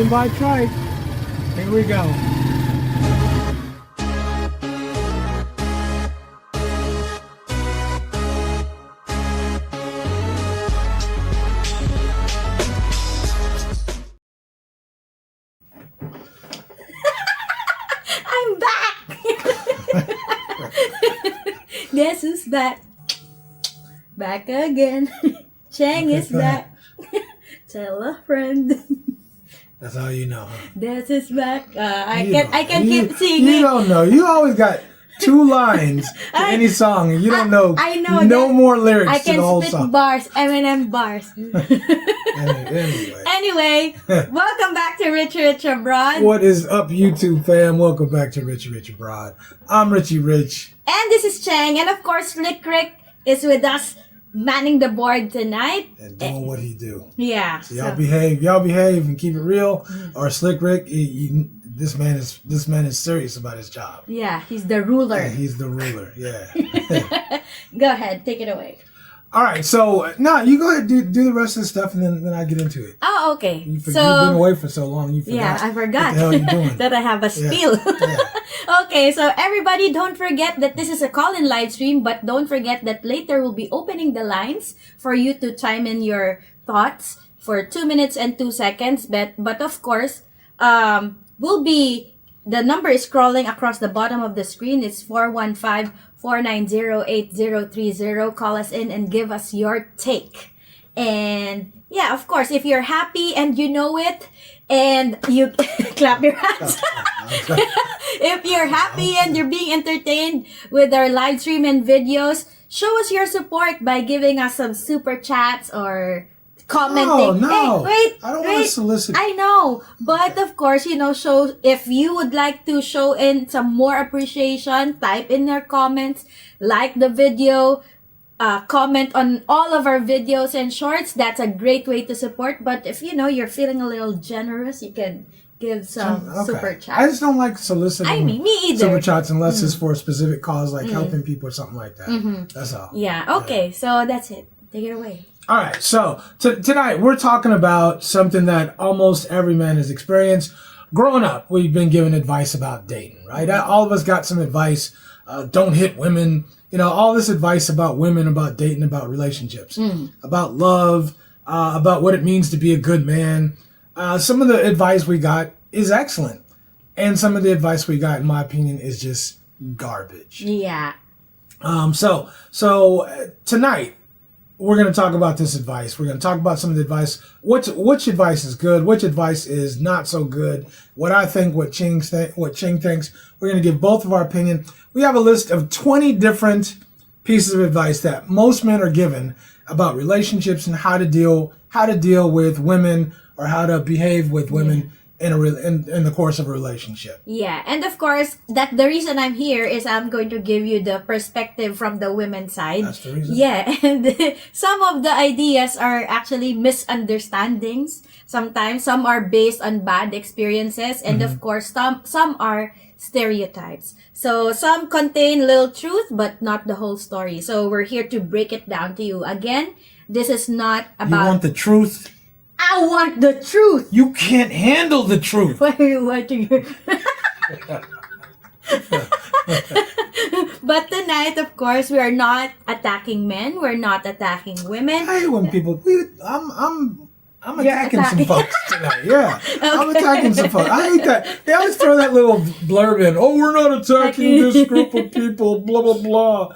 Rolling by trike. Here we go. I'm back! Guess who's back? Back again. Cheng is back. Tell a friend. That's all you know, huh? This is back. I can keep singing. You don't know. You always got 2 lines to any song, and you don't know. I know no more lyrics I to the whole can spit song. bars, Eminem bars. Anyway, Welcome back to Rich Abroad. what is up, YouTube fam? Welcome back to Richie Abroad. I'm Richie Rich. And this is Cheng, and of course, Slick Rick is with us, manning the board tonight. And doing what he do. Yeah. So y'all behave and keep it real. Or Slick Rick, this man is serious about his job. Yeah, he's the ruler. Yeah, he's the ruler. Yeah. Go ahead, take it away. All right, so no, you go ahead do the rest of the stuff, and then I get into it. Oh, okay. You've been away for so long. You forgot. Yeah, I forgot What the hell you doing? that I have a spiel. Yeah. Okay, so everybody, don't forget that this is a call-in live stream, but don't forget that later we'll be opening the lines for you to chime in your thoughts for 2 minutes and 2 seconds. But of course, the number is scrolling across the bottom of the screen. It's 415-490-8030. Call us in and give us your take. And yeah, of course, if you're happy and you know it, and you clap your hands. If you're happy and you're being entertained with our live stream and videos, show us your support by giving us some super chats or commenting. Oh, no. Hey, I don't want to solicit. I know, but of course, show if you would like to show in some more appreciation, type in your comments, like the video, comment on all of our videos and shorts. That's a great way to support. But if you're feeling a little generous, you can give some super chats. I just don't like soliciting me either. super chats unless it's for a specific cause, like helping people or something like that. That's all. Yeah, okay, so that's it. Take it away. All right, so tonight we're talking about something that almost every man has experienced. Growing up, we've been given advice about dating, right? All of us got some advice. Don't hit women. All this advice about women, about dating, about relationships, about love, about what it means to be a good man. Some of the advice we got is excellent. And some of the advice we got, in my opinion, is just garbage. Yeah. So tonight, we're going to talk about this advice. We're going to talk about some of the advice. Which advice is good? Which advice is not so good? What I think, what Cheng thinks. We're going to give both of our opinion. We have a list of 20 different pieces of advice that most men are given about relationships and how to deal with women or how to behave with women in the course of a relationship. Yeah, and of course, that the reason I'm here is I'm going to give you the perspective from the women's side. That's the reason. Yeah, and some of the ideas are actually misunderstandings. Sometimes some are based on bad experiences, and of course, some are stereotypes. So some contain little truth, but not the whole story. So we're here to break it down to you. Again, this is not about... You want the truth? I want the truth. You can't handle the truth. Why are you watching? But tonight, of course, we are not attacking men. We're not attacking women. I hate when people. I'm attacking some folks tonight. Yeah, I'm attacking some folks. I hate that. They always throw that little blurb in. Oh, we're not attacking this group of people. Blah blah blah.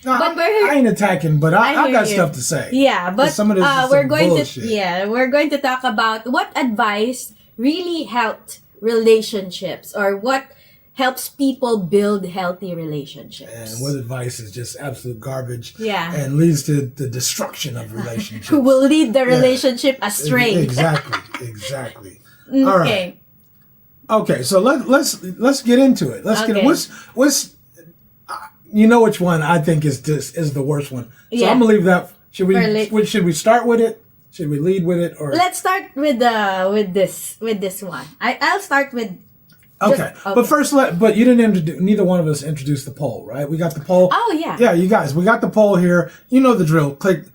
No, But we're here. I ain't attacking, but I hear got you. stuff to say. Yeah, but some of this is we're some going bullshit. we're going to talk about what advice really helped relationships or what helps people build healthy relationships. And what advice is just absolute garbage. Yeah. And leads to the destruction of relationships. Who will lead the relationship astray. Exactly. All right. Okay. Okay, so let's get into it. Let's get what's you know which one I think is the worst one. So Yeah. I'm gonna leave that. Should we start with it? Should we lead with it or? Let's start with this one. I'll start with. Okay. But first, but you didn't neither one of us introduced the poll, right? We got the poll. Oh yeah. Yeah, you guys, we got the poll here. You know the drill. Click,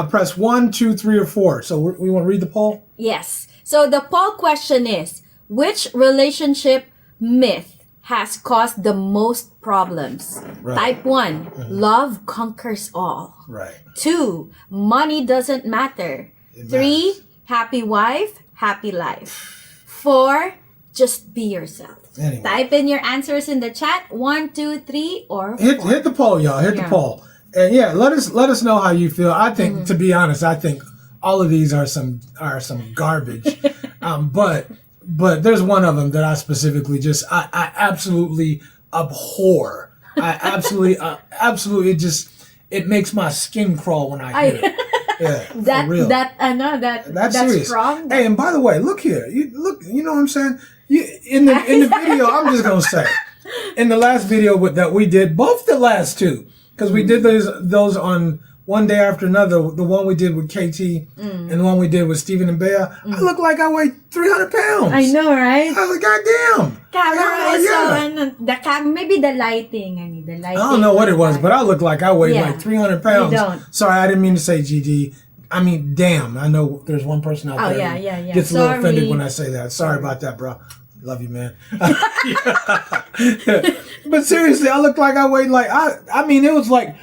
press 1, 2, 3, or 4. So we want to read the poll. Yes. So the poll question is: Which relationship myth has caused the most problems? Right. Type 1, love conquers all. Right. 2, money doesn't matter. It 3, matters. happy wife, happy life. 4, just be yourself. Anyway. Type in your answers in the chat. 1, 2, 3, or 4. Hit the poll, y'all. Hit the poll. And yeah, let us know how you feel. I think, to be honest, I think all of these are some garbage. But there's one of them that I specifically I absolutely abhor. I absolutely it makes my skin crawl when I hear it. Yeah, for real. That's serious. strong. Hey, and by the way, look here. You know what I'm saying? In the video, I'm just gonna say, in the last video that we did, both the last two, because we did those on one day after another. The one we did with KT and the one we did with Stephen and Bea. I look like I weigh 300 pounds. I know, right? I was like, goddamn. Camera is so, maybe the lighting. The lighting. I don't know what it was, but I look like I weighed like 300 pounds. You don't. Sorry, I didn't mean to say GD. I mean, damn. I know there's one person out there who gets a little offended when I say that. Sorry about that, bro. Love you, man. But seriously, I look like I weighed like I mean, it was like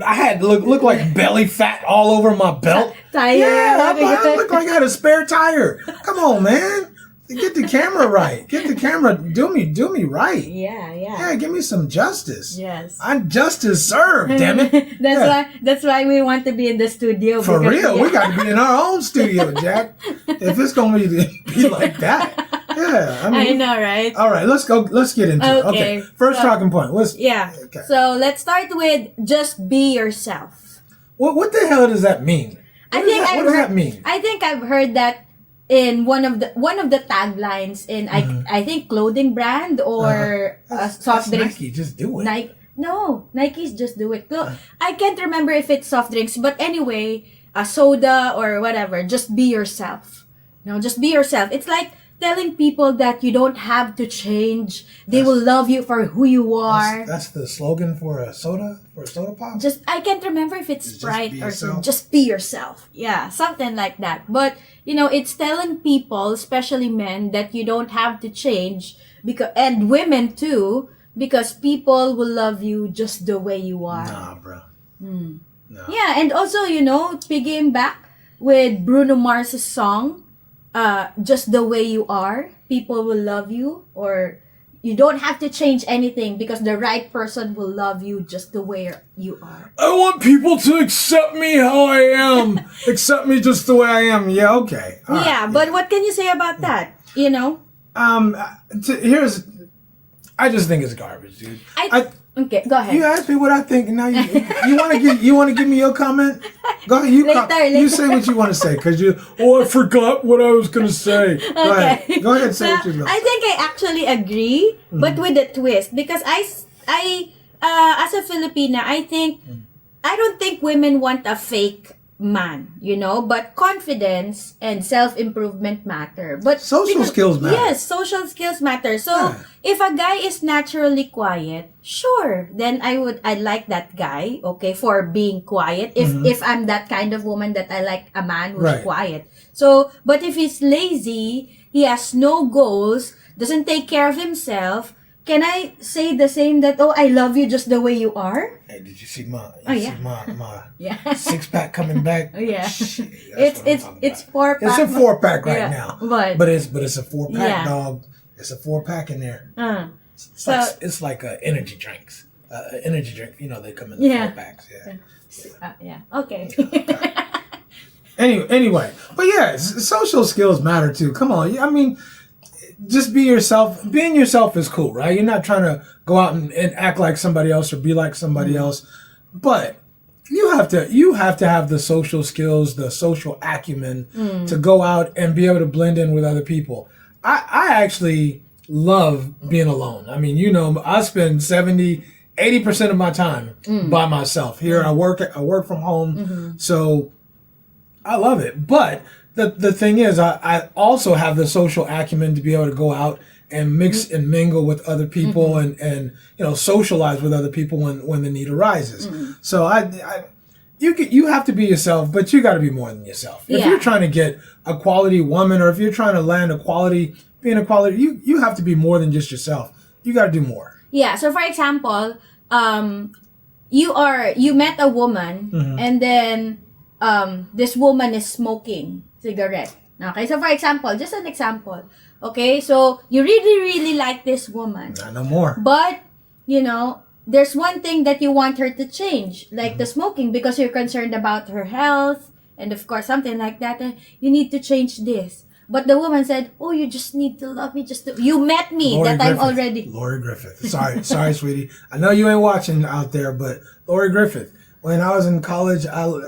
I had look like belly fat all over my belt. Tire. Yeah, I look like I had a spare tire. Come on, man. Get the camera right. Get the camera. Do me right. Yeah. Yeah, give me some justice. Yes. I'm justice served, damn it. That's why we want to be in the studio. For real, we got to be in our own studio, Jack. If it's gonna be like that. Yeah, I know, right? All right, let's go. Let's get into it. Okay, first talking point. Okay. So let's start with just be yourself. What the hell does that mean? What does that mean? I think I've heard that in one of the taglines in I think clothing brand or soft drinks. Nike, just do it. Nike's just do it. I can't remember if it's soft drinks, but anyway, a soda or whatever. Just be yourself. Just be yourself. It's like telling people that you don't have to change. They will love you for who you are. That's the slogan for a soda pop? I can't remember if it's Sprite or so. Just be yourself. Yeah, something like that. But, it's telling people, especially men, that you don't have to change, and women too, because people will love you just the way you are. Nah, bro. No. Yeah, and also, piggying back with Bruno Mars's song, just the way you are, people will love you, or you don't have to change anything because the right person will love you just the way you are. I want people to accept me how I am. Accept me just the way I am. Yeah, okay. All right. But what can you say about that? I just think it's garbage, dude. Okay, go ahead. You asked me what I think, and now you want to give me your comment? Go ahead. Later. You say what you want to say, because I forgot what I was gonna say. Go ahead. Go ahead and say what you're gonna say. I think I actually agree, but with a twist, because I as a Filipina, I don't think women want a fake man, but confidence and self-improvement matter. But social skills matter. Yes, social skills matter. So if a guy is naturally quiet, sure, then I like that guy, okay, for being quiet. If I'm that kind of woman that I like a man who's quiet. So, but if he's lazy, he has no goals, doesn't take care of himself, can I say the same that, I love you just the way you are? Hey, did you see my yeah. six pack coming back? Oh yeah. Shit, it's 4-pack. It's a 4-pack right now. But it's a 4-pack, dog. It's a 4-pack in there. It's like energy drinks. Energy drink, they come in the 4-packs. Yeah. Okay. Anyway, but yeah, social skills matter too. Come on, I mean, just be yourself. Being yourself is cool, right? You're not trying to go out and act like somebody else or be like somebody else, but you have to have the social skills, the social acumen to go out and be able to blend in with other people. I actually love being alone. I mean, I spend 80% of my time by myself. Here I work from home, so I love it. But the thing is, I also have the social acumen to be able to go out and mix and mingle with other people and socialize with other people when the need arises. So you have to be yourself, but you got to be more than yourself. If Yeah. you're trying to get a quality woman, or if you're trying to land being a quality, you have to be more than just yourself. You got to do more. Yeah. So for example, you met a woman, and then this woman is smoking cigarette. Okay. So for example, just an example. Okay. So you really really like this woman, Not no more. but there's one thing that you want her to change, like the smoking, because you're concerned about her health, and of course something like that. And you need to change this. But the woman said, "Oh, you just need to love me. You met me Lori that I'm Griffith. already." Lori Griffith. Sorry, sweetie. I know you ain't watching out there, but Lori Griffith. When I was in college,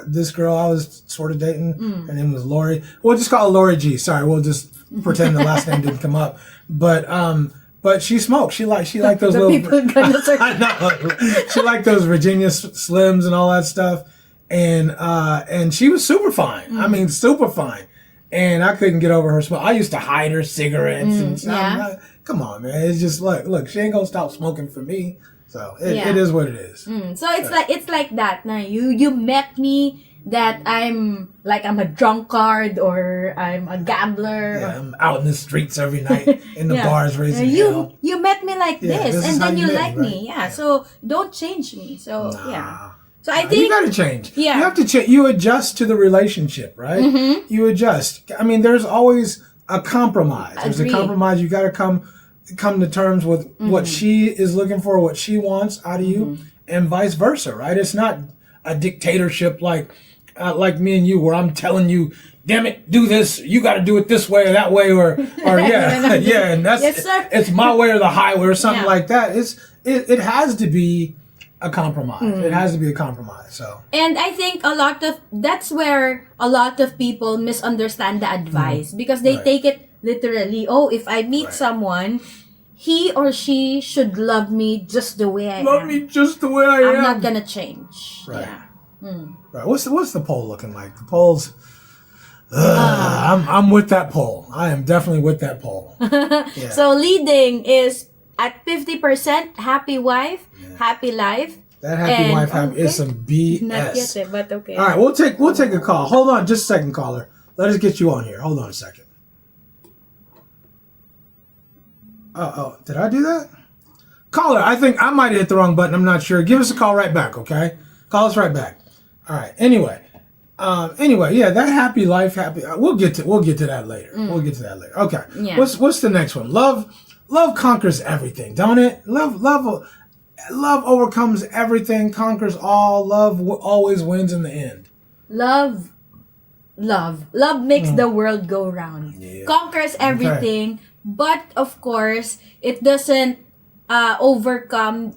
this girl I was sort of dating, her name was Lori. We'll just call her Lori G. Sorry, we'll just pretend the last name didn't come up. But she smoked. She liked those The little. people gonna search. I know. She liked those Virginia Slims and all that stuff, and she was super fine. I mean, super fine. And I couldn't get over her smoke. I used to hide her cigarettes and stuff. yeah. Come on, man. It's just look, she ain't gonna stop smoking for me. So Yeah. it is what it is. So it's like that. Now you met me that I'm a drunkard or I'm a gambler. Yeah, I'm out in the streets every night in the Yeah. bars raising hell. You met me like Yeah, this, this is and how then you you met like me, me. right? Yeah. Yeah. So don't change me. So yeah. So I You think got to change. Yeah. You have to change. You adjust to the relationship, right? You adjust. I mean, there's always a compromise. There's a Agreed. compromise. You got to come to terms with what she is looking for, what she wants out of you, and vice versa, right? It's not a dictatorship like me and you, where I'm telling you, damn it, do this. You got to do it this way or that way, or yeah, yeah, and that's Yes, sir. it's my way or the highway or something Yeah. like that. It has to be a compromise. It has to be a compromise. So. And I think that's where a lot of people misunderstand the advice, because they Right. take it literally. Oh, if I meet Right. someone, he or she should love me just the way I Love am. me just the way I I'm am. not gonna change. Right. Yeah. Right. What's the poll looking like? The polls. I'm with that poll. I am definitely with that poll. Yeah. So leading is at 50% happy wife, happy life. That happy And- wife happy is okay. some BS. Not yet, but okay. All right, we'll take a call. Hold on, just a second, caller. Let us get you on here. Hold on a second. Oh, did I do that? Caller, I think I might have hit the wrong button. I'm not sure. Give us a call right back, okay? Call us right back. All right. Anyway, yeah, that happy life, happy. We'll get to that later. We'll get to that later. Okay. Yeah. What's the next one? Love conquers everything, don't it? Love overcomes everything, conquers all. Love always wins in the end. Love makes the world go round. Yeah. Conquers everything, but of course, it doesn't overcome.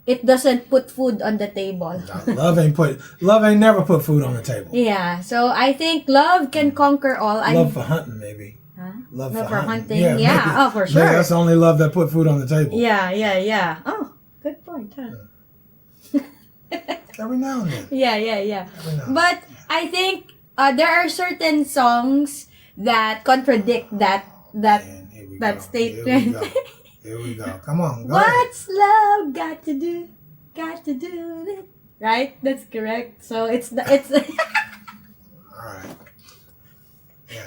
It doesn't put food on the table. Love ain't never put food on the table. Yeah, so I think love can conquer all. Love for hunting, maybe. Huh? Love Love for for hunting. hunting. Yeah. maybe. Oh, for Maybe sure. that's the only love that put food on the table. Yeah. Oh, good point, huh? Every now and then. Yeah. Every now and then. But I think there are certain songs that contradict that Man, here we that go. statement. Here we go. Come on. Go ahead. What's love got to do? Got to do it. Right? That's correct. So it's All right. Yeah.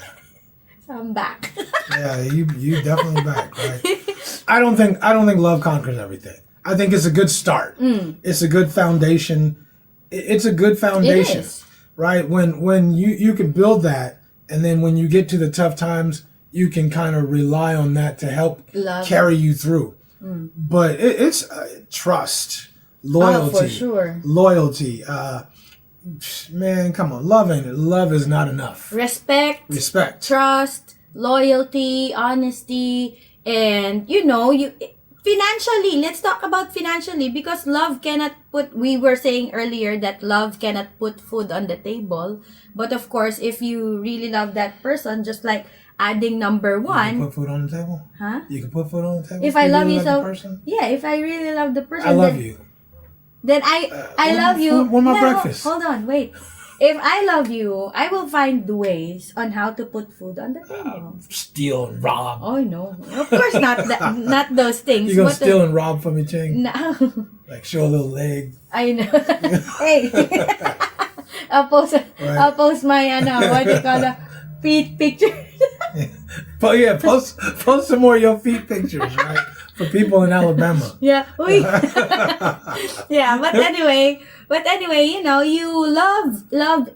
I'm back. Yeah, you definitely back, right? I don't think love conquers everything. I think it's a good start. It's a good foundation. It's a good foundation, is. right? When you can build that, and then when you get to the tough times, you can kind of rely on that to help Love. carry you through. But it's trust, loyalty, Oh, for sure. loyalty. Man, come on, love is not enough. Respect. Trust, loyalty, honesty, and you financially, let's talk about financially, because love cannot we were saying earlier that love cannot put food on the table. But of course, if you really love that person, just like adding number You can one, put food on the table. huh? You can put food on the table. If I love really you the so, person? yeah, if I really love the person, I love then, you. then I love you. want my No, breakfast. Hold on, wait. If I love you, I will find ways on how to put food on the table. Steal and rob. Oh no, of course not those things. You gonna But, steal and rob from me, Cheng? No, Like show a little leg. I know. Hey, I'll post my what do you call the feet picture. But yeah, post some more of your feet pictures, right? For people in Alabama. Yeah. Yeah, but anyway, you love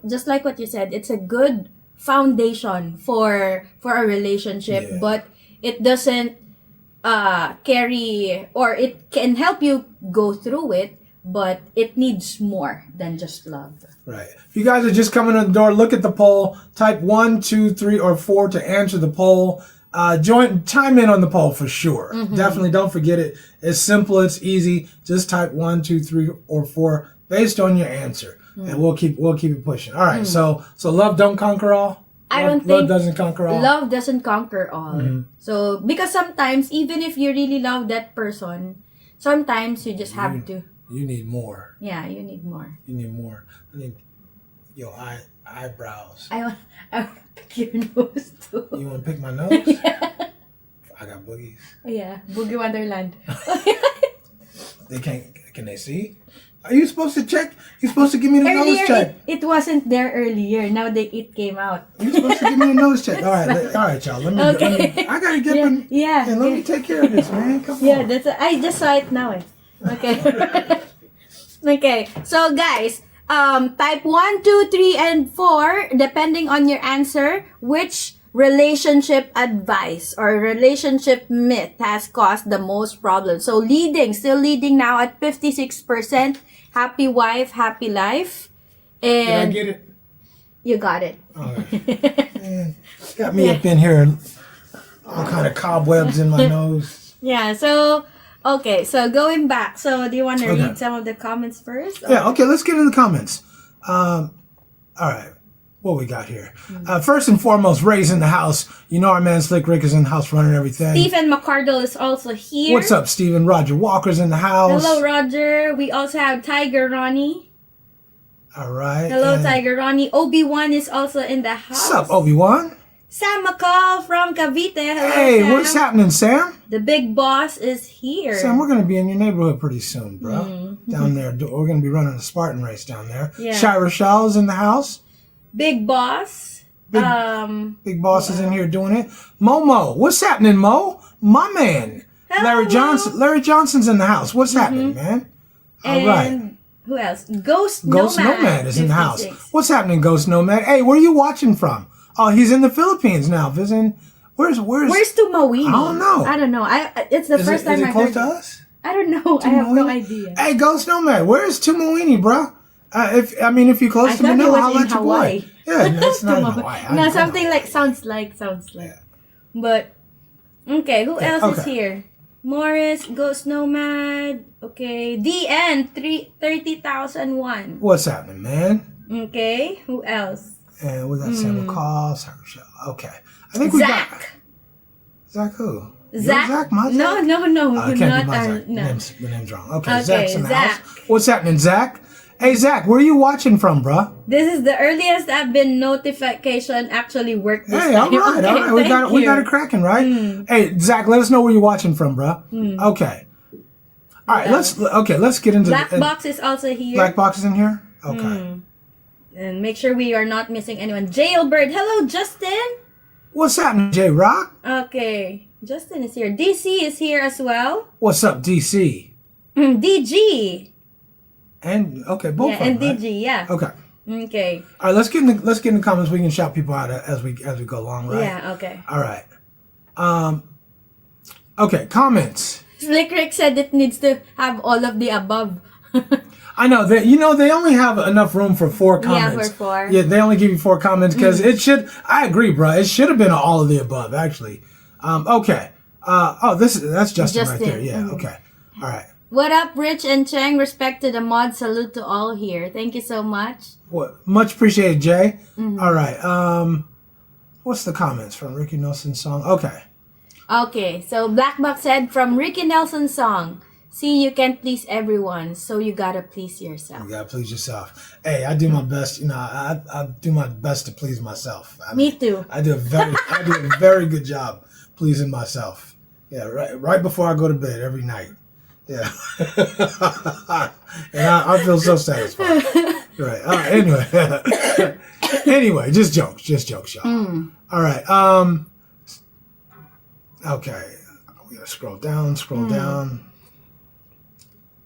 just like what you said. It's a good foundation for a relationship, Yeah. but it doesn't carry, or it can help you go through it, but it needs more than just love. Right. If you guys are just coming in the door, look at the poll. Type 1, 2, 3, or 4 to answer the poll. Chime in on the poll for sure. Definitely don't forget it. It's simple. It's easy. Just type 1, 2, 3, or 4 based on your answer, and we'll keep it pushing. All right. So love don't conquer all. Love doesn't conquer all. Love doesn't conquer all. So because sometimes even if you really love that person, sometimes you just have to. You need more. Yeah, you need more. You need more. I need your eyebrows. I want to pick your nose too. You want to pick my nose? Yeah. I got boogies. Yeah, Boogie Wonderland. They can't. Can they see? Are you supposed to check? You're supposed to give me the nose check. It wasn't there earlier. Now it came out. You're supposed to give me a nose check. All right, y'all. Let me. I gotta get one. Yeah. Let me take care of this, man. Come on. Yeah, I just saw it now. Okay. Okay. So guys, type 1, 2, 3, and 4, depending on your answer, which relationship advice or relationship myth has caused the most problems. So still leading now at 56%. Happy wife, happy life. And Did I get it? You got it. All right. Man, got me up in here, all kind of cobwebs in my nose. Yeah, so, okay, so going back. So, do you want to Okay. read some of the comments first? Yeah, okay, let's get into the comments. All right, what we got here? First and foremost, Ray's in the house. You know our man Slick Rick is in the house running everything. Stephen McCardle is also here. What's up, Steven? Roger Walker's in the house. Hello, Roger. We also have Tiger Ronnie. All right. Hello, and Tiger Ronnie. Obi-Wan is also in the house. What's up, Obi-Wan? Sam McCall from Cavite. Hello, Hey, Sam. what's happening, Sam? The big boss is here. Sam, we're going to be in your neighborhood pretty soon, bro. Down there. We're going to be running a Spartan race down there. Yeah. Shira Shaw's in the house. Big boss. Big boss is in here doing it. Momo, what's happening, Mo? My man. Hello, Larry Johnson's in the house. What's happening, man? All right. And who else? Ghost Nomad is in the house. 56. What's happening, Ghost Nomad? Hey, where are you watching from? Oh, he's in the Philippines now, visiting. Where's Tumawini? I don't know. It's the first time is I it close heard to it. us? I don't know. I have no idea. Hey, Ghost Nomad, where's Tumawini, bro? If you're close I to me thought it now, was I'll in let you Hawaii. play. Yeah, no, it's not in Hawaii. No, I something know. like sounds like. Yeah. But okay, who else is okay. here? Morris, Ghost Nomad. Okay, DN 30,001. What's happening, man? Okay, who else? And we got Sam McCall, Sarah Michelle. Okay, I think we got Zach. Who? Zach? Zach? My Zach? No, It can't be my our, Zach. no. The name's wrong. Okay, Okay, Zach's in the Zach. house. What's happening, Zach? Hey, Zach, where are you watching from, bruh? This is the earliest I've been notification actually worked this Hey, time. all right, Okay, all right. We thank got it you. cracking, right? Hey, Zach, let us know where you're watching from, bruh. Okay. All right, let's get into Black Box is also here. Black Box is in here? Okay. And make sure we are not missing anyone. Jailbird. Hello, Justin. What's happening, J Rock? Okay. Justin is here. DC is here as well. What's up, DC? DG. And both of them. And right? DG, yeah. Okay. Okay. All right, let's get in the comments. We can shout people out as we go along, right? Yeah, okay. All right. Okay, comments. Slick Rick said it needs to have all of the above. I know that they only have enough room for 4 comments. Yeah, for 4. Yeah, they only give you 4 comments because it should. I agree, bro. It should have been all of the above, actually. Okay. That's Justin right there. Yeah. Okay. All right. What up, Rich and Cheng? Respect to the mod. Salute to all here. Thank you so much. Much appreciated, Jay. All right. What's the comments from Ricky Nelson's song? Okay. Okay, so Black Box said from Ricky Nelson's song, see, you can't please everyone, so you gotta please yourself. You gotta please yourself. Hey, I do my best. I do my best to please myself. Me too. I do a very good job pleasing myself. Yeah, right before I go to bed every night. Yeah. And I feel so satisfied. Right. Anyway. Anyway, just jokes, y'all. All right. Okay. We gotta scroll down.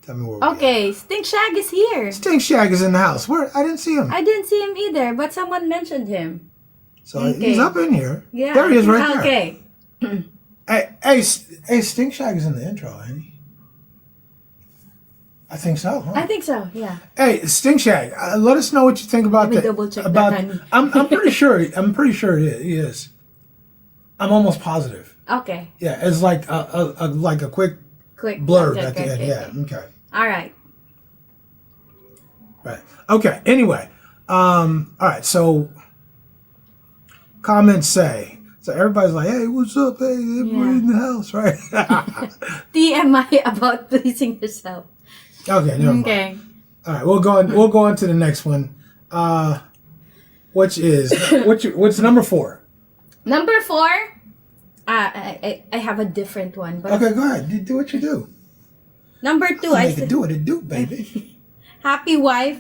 Tell me where we Okay, Stink Shag is here. Stink Shag is in the house. Where? I didn't see him. I didn't see him either, but someone mentioned him. So he's up in here. Yeah. There he is right there. Okay. Hey, Stink Shag is in the intro, ain't he? I think so. Huh? I think so. Yeah. Hey, Stink Shag, let us know what you think about Let me that. double check about that, honey. I'm pretty sure. I'm pretty sure he is. I'm almost positive. Okay. Yeah, it's like a quick Quick blurb okay, at the end. okay, Yeah. okay. Okay. All right. Right. Okay. Anyway. All right. So comments say. So everybody's like, "Hey, what's up? Hey, everybody in the house, right?" TMI about pleasing yourself. Okay. Never mind. Okay. All right. We'll go on to the next one. What's number 4? Number 4. I have a different one, but Okay, go ahead. Do what you do. number 2, I can do what it do, baby. happy wife,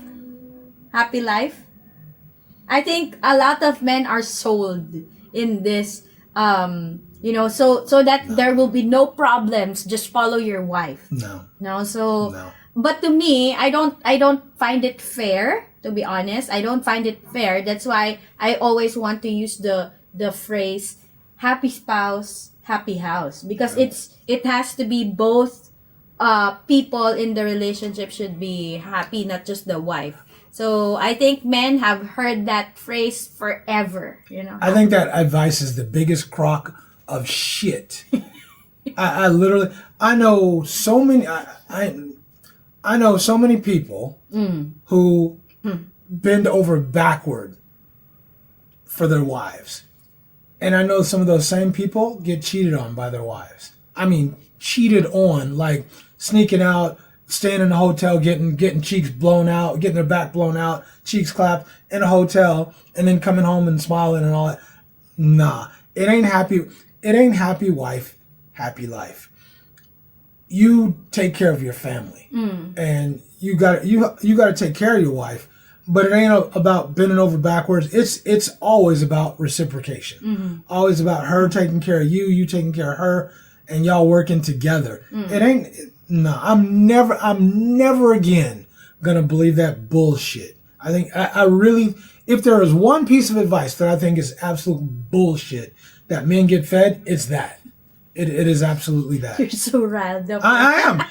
happy life. I think a lot of men are sold in this, so that there will be no problems. Just follow your wife. No. But to me, I don't find it fair. To be honest, I don't find it fair. That's why I always want to use the phrase "happy spouse, happy house," because it has to be both. People in the relationship should be happy, not just the wife. So I think men have heard that phrase forever. I think that advice is the biggest crock of shit. I literally, I know so many, I know so many people who bend over backward for their wives. And I know some of those same people get cheated on by their wives. I mean, cheated on, like sneaking out, staying in a hotel, getting cheeks blown out, getting their back blown out, cheeks clapped in a hotel, and then coming home and smiling and all that. Nah, it ain't happy. It ain't happy wife, happy life. You take care of your family, and you got to take care of your wife. But it ain't about bending over backwards. It's always about reciprocation. Always about her taking care of you taking care of her, and y'all working together. It ain't. No, I'm never again gonna believe that bullshit. I think I really, if there is one piece of advice that I think is absolute bullshit that men get fed, it's that. It is absolutely that. You're so riled up. I am.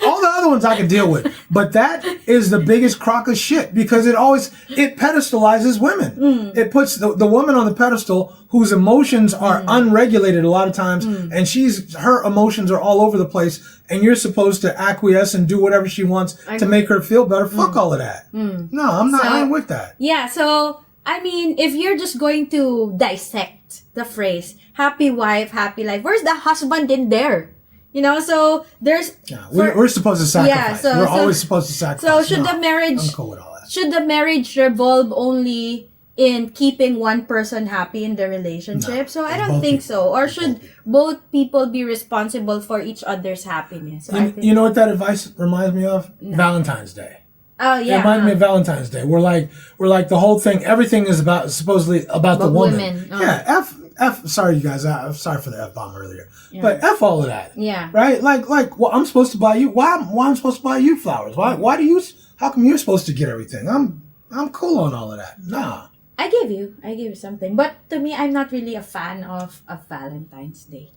All the other ones I can deal with, but that is the biggest crock of shit because it pedestalizes women. It puts the woman on the pedestal whose emotions are unregulated a lot of times, and her emotions are all over the place, and you're supposed to acquiesce and do whatever she wants to make her feel better. Fuck all of that. No, I'm not. I ain't with that. Yeah. So I mean, if you're just going to dissect the phrase "happy wife, happy life," where's the husband in there? So there's we're supposed to sacrifice. Yeah, we're always supposed to sacrifice. So should the marriage? I'm cool with all that. Should the marriage revolve only in keeping one person happy in the relationship? No, so I don't think so. Or should both people be responsible for each other's happiness? You know what that advice reminds me of? No. Valentine's Day. Oh yeah. It reminds me of Valentine's Day. We're like the whole thing. Everything is supposedly about the woman. Women. Oh. Yeah. F. Sorry, you guys. I'm sorry for the F bomb earlier. Yeah. But F all of that. Yeah. Right. Like. Well, I'm supposed to buy you. Why I'm supposed to buy you flowers? Why do you? How come you're supposed to get everything? I'm cool on all of that. Nah. I give you something, but to me, I'm not really a fan of Valentine's Day.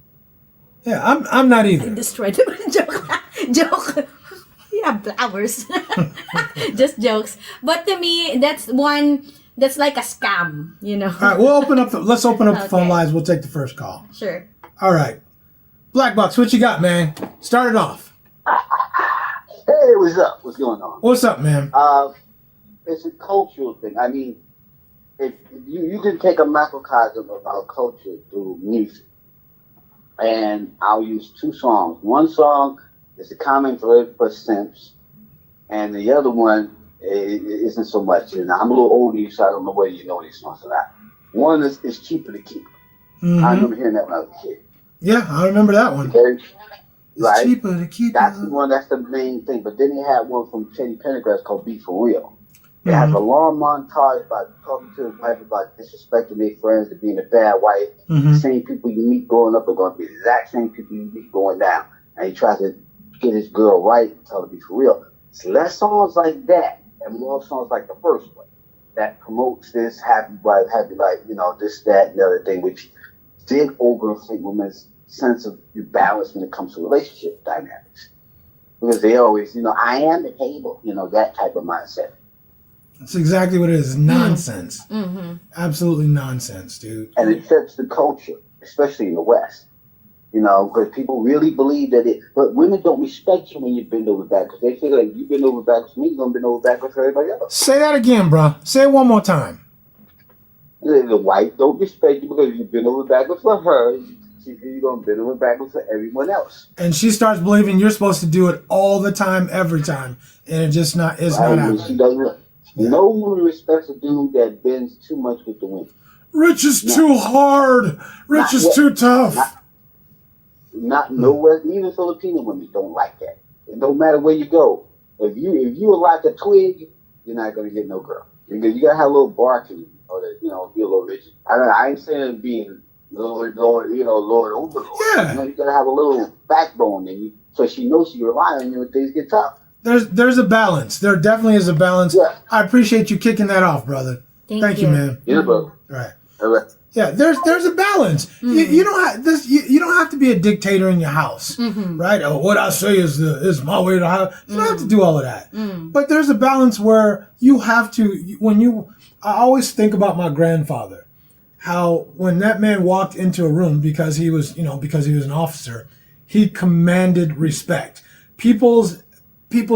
Yeah, I'm not either. I destroyed the joke. Yeah, flowers. Just jokes. But to me, that's like a scam, All right, let's open up the phone lines. We'll take the first call. Sure. All right. Black Box, what you got, man? Start it off. Hey, what's up? What's going on? What's up, man? It's a cultural thing. I mean, if you can take a macrocosm of our culture through music. And I'll use 2 songs. One song is a common thread for simps, and the other one isn't so much. And I'm a little older, so I don't know whether you know these songs or not. One is Cheaper to Keep. I remember hearing that when I was a kid. Yeah, I remember that one. Okay? It's right? cheaper to keep That's it. the one. That's the main thing. But then he had one from Teddy Pendergrass called "Be For Real." It has a long montage about talking to his wife about disrespecting their friends and being a bad wife. The same people you meet growing up are going to be the exact same people you meet going down. And he tries to get his girl right and tell her to be for real. It's less songs like that and more songs like the first one that promotes this happy wife, happy life, this, that, and the other thing, which did overinflate women's sense of balance when it comes to relationship dynamics. Because they always, I am the table, that type of mindset. That's exactly what it is. Nonsense. Absolutely nonsense, dude. And it sets the culture, especially in the West. Because people really believe that but women don't respect you when you bend over backwards. They feel like you bend over backwards for me, you're going to bend over backwards for everybody else. Say that again, bro. Say it one more time. The wife don't respect you because you bend over backwards for her. She thinks you're going to bend over backwards for everyone else. And she starts believing you're supposed to do it all the time, every time. And it's not happening. She doesn't. No woman respects a dude that bends too much with the women. Rich is too hard. Rich is too tough. Not nowhere. Even Filipino women don't like that. It don't matter where you go. If you are like a twig, you're not gonna get no girl. You gotta have a little bark in you, or be a little rigid. I ain't saying being Lord, Overlord. Yeah. You gotta have a little backbone in you, so she knows she rely on you when things get tough. There's a balance. There definitely is a balance. Yeah. I appreciate you kicking that off, brother. Thank you, man. Yeah, bro. Right. All right. Yeah, there's a balance. You don't have to be a dictator in your house, right? Oh, what I say is my way to have. You don't have to do all of that. But there's a balance where you have to. I always think about my grandfather, how when that man walked into a room because he was an officer, he commanded respect. People's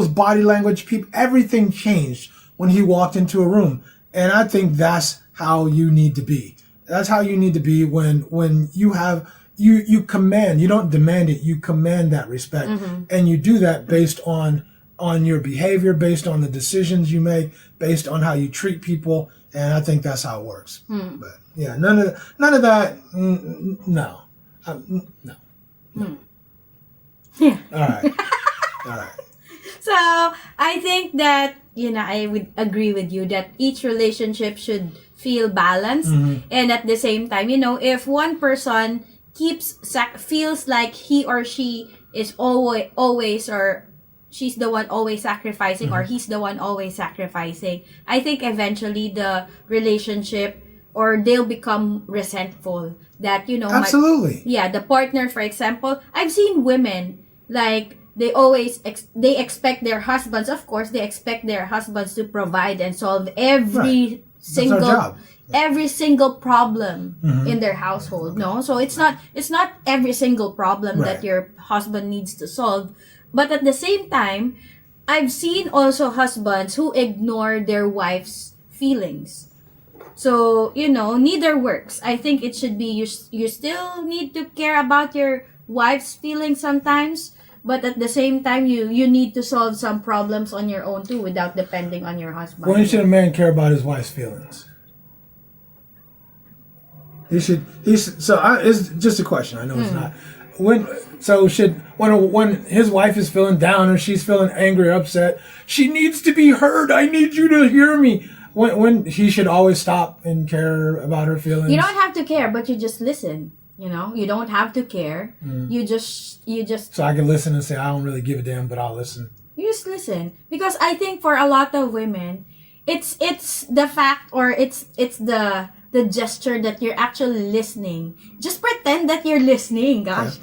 body language, everything changed when he walked into a room, and I think that's how you need to be. That's how you need to be when you have you command. You don't demand it. You command that respect, and you do that based on your behavior, based on the decisions you make, based on how you treat people, and I think that's how it works. But yeah, none of that. No, no. Yeah. All right. So I think that I would agree with you that each relationship should feel balanced, and at the same time, if one person feels like he or she is always or she's the one always sacrificing or he's the one always sacrificing, I think eventually the relationship or they'll become resentful that Absolutely. the partner, for example, I've seen women like they always they expect their husbands, of course they expect their husbands to provide and solve every single problem in their household. No, so it's not every single problem that your husband needs to solve, but at the same time I've seen also husbands who ignore their wife's feelings. So neither works. I think it should be you still need to care about your wife's feelings sometimes, but at the same time you need to solve some problems on your own too without depending on your husband. When should a man care about his wife's feelings? He should. It's just a question. I know it's not. When his wife is feeling down or she's feeling angry or upset, she needs to be heard. I need you to hear me. When he should always stop and care about her feelings. You don't have to care, but you just listen. You don't have to care. You just. So I can listen and say I don't really give a damn, but I'll listen. You just listen, because I think for a lot of women, it's the fact or it's the gesture that you're actually listening. Just pretend that you're listening, gosh.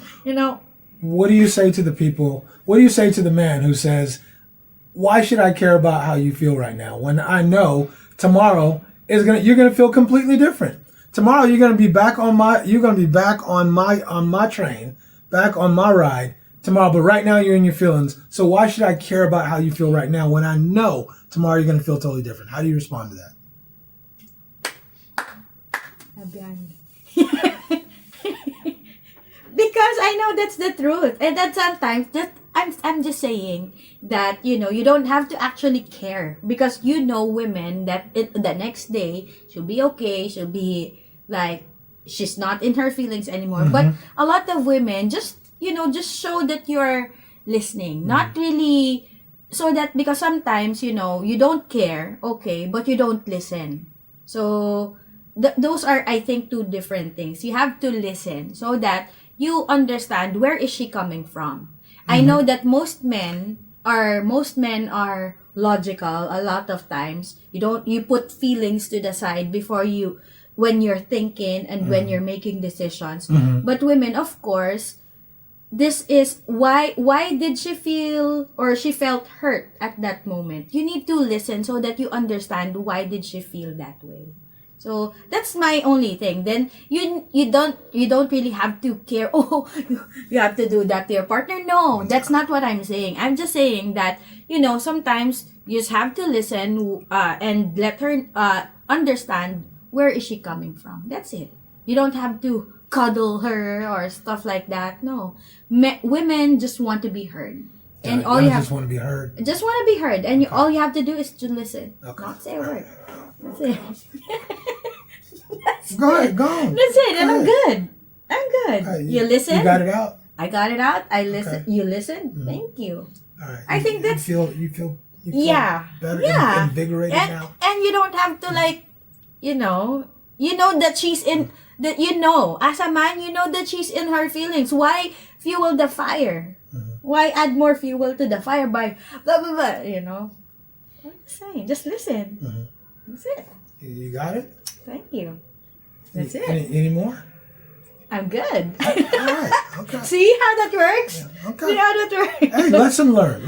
What do you say to the people? What do you say to the man who says, "Why should I care about how you feel right now when I know tomorrow you're gonna feel completely different. Tomorrow you're gonna be back on my train, back on my ride tomorrow. But right now you're in your feelings. So why should I care about how you feel right now when I know tomorrow you're gonna feel totally different?" How do you respond to that? Because I know that's the truth, and that sometimes that I'm just saying that you don't have to actually care, because women that the next day she'll be okay, she'll be like she's not in her feelings anymore. But a lot of women just just show that you're listening. Not really, so that, because sometimes, you don't care, okay, but you don't listen. So, those are, I think, two different things. You have to listen so that you understand where is she coming from. I know that most men are logical a lot of times. You put feelings to the side when you're thinking and when you're making decisions. But women, of course, this is why did she feel, or she felt hurt at that moment. You need to listen so that you understand why did she feel that way. So that's my only thing. Then you don't really have to care. Oh, you have to do that to your partner. No, that's not what I'm saying. I'm just saying that sometimes you just have to listen and let her understand where is she coming from. That's it. You don't have to cuddle her or stuff like that. No, women just want to be heard. And all you just want to be heard. Just want to be heard, and all you have to do is to listen, not say a word. That's it. Go ahead, go on. That's it, and I'm good. You listen. You got it out. I got it out. I listen. Okay. You listen. Thank you. All right. I think that's. You feel better, invigorated now. And you don't have to that she's in. That as a man, that she's in her feelings. Why fuel the fire? Why add more fuel to the fire by blah blah blah? What I'm saying, just listen. That's it. You got it? Thank you. That's it. Any more? I'm good. All right. Okay. See how that works? Yeah, okay. See how that works? Hey, lesson learned.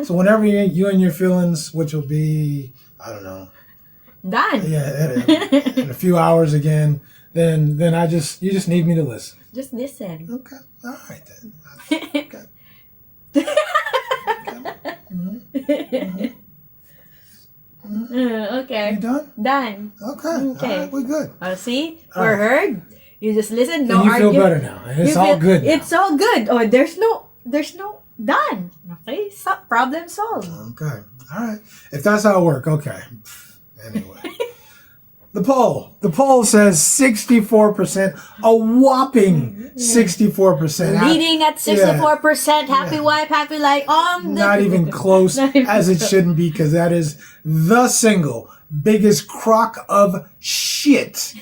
So whenever you and your feelings, which will be, I don't know. Done. Yeah, in a few hours again, then you just need me to listen. Just listen. Okay. All right then. Okay. Okay. You done? Done. Okay. Okay. All right, we're good. See? We're heard. You just listen. No and you argument. feel better now. And it's all good now. It's all good. Oh, there's no done. Okay. Problem solved. Okay. All right. If that's how it works, okay. Anyway. The poll says 64%, a whopping 64%. Leading at 64%, happy wife, happy life. Not even close, as it shouldn't be, because that is the single biggest crock of shit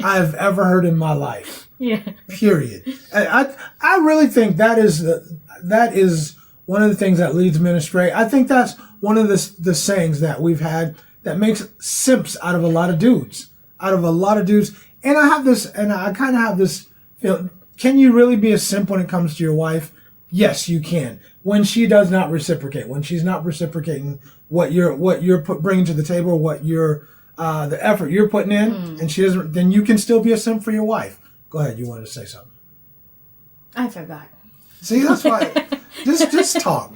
I've ever heard in my life. Yeah. Period. I really think that is one of the things that leads men astray. I think that's one of the sayings that we've had that makes simps out of a lot of dudes. And I kind of have this feel, can you really be a simp when it comes to your wife? Yes, you can. When she does not reciprocate, when she's not reciprocating what you're bringing to the table, what the effort you're putting in, and she doesn't, then you can still be a simp for your wife. Go ahead, you wanted to say something. I forgot. See, that's why. just talk,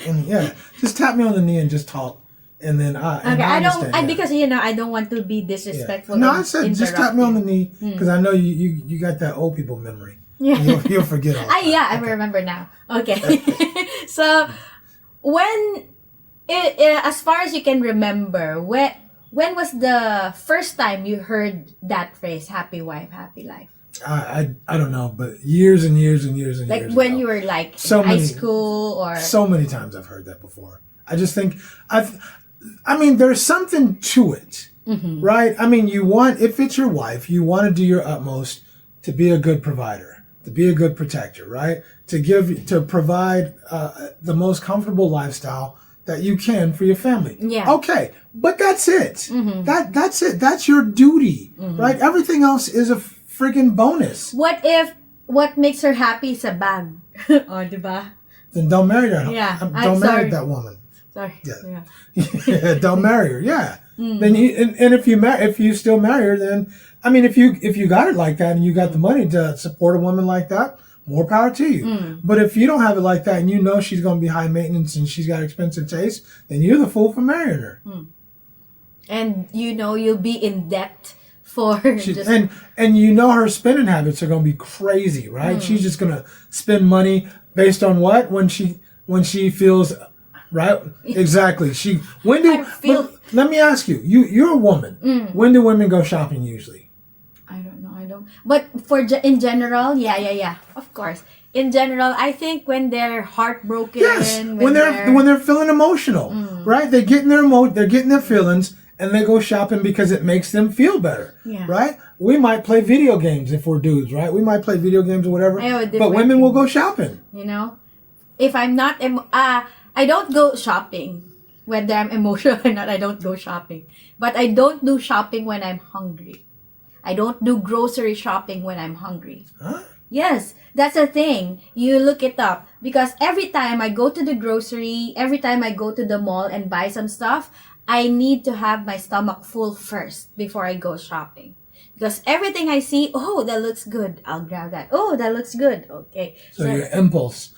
and just tap me on the knee and just talk. And then I don't because I don't want to be disrespectful. No, I said just tap me on the knee because I know you got that old people memory. Yeah, you'll forget all. I remember now. Okay, so when as far as you can remember, when was the first time you heard that phrase, "Happy wife, happy life"? I don't know, but years and years and years and like years when ago. You were like in high school or so many times I've heard that before. I just think I mean, there's something to it, right? I mean, if it's your wife, you want to do your utmost to be a good provider, to be a good protector, right? To provide the most comfortable lifestyle that you can for your family. Yeah. Okay, but that's it. That's it. That's your duty, right? Everything else is a friggin' bonus. What makes her happy is a bag? Oh, diba? Then don't marry her. Yeah. Don't marry that woman. Sorry. Yeah. Don't marry her. Yeah. Then if you still marry her, then I mean, if you got it like that and you got the money to support a woman like that, more power to you. But if you don't have it like that and you know she's going to be high maintenance and she's got expensive taste, then you're the fool for marrying her. And you'll be in debt for and her spending habits are going to be crazy, right? She's just going to spend money based on what when she feels. Right, exactly. Let me ask you. You're a woman. When do women go shopping usually? I don't know. But in general, yeah. Of course. In general, I think when they're heartbroken, Yes, when they're feeling emotional, right? They're getting their feelings, and they go shopping because it makes them feel better, Yeah. right? We might play video games if we're dudes, right? We might play video games or whatever, I have a but different women will go shopping. you know, if I'm not, I don't go shopping. Whether I'm emotional or not, I don't go shopping. But I don't do shopping when I'm hungry. I don't do grocery shopping when I'm hungry. Huh? Yes, that's the thing. You look it up. Because every time I go to the grocery, every time I go to the mall and buy some stuff, I need to have my stomach full first before I go shopping. Because everything I see, oh, that looks good. I'll grab that. Oh, that looks good. Okay. So you're impulsive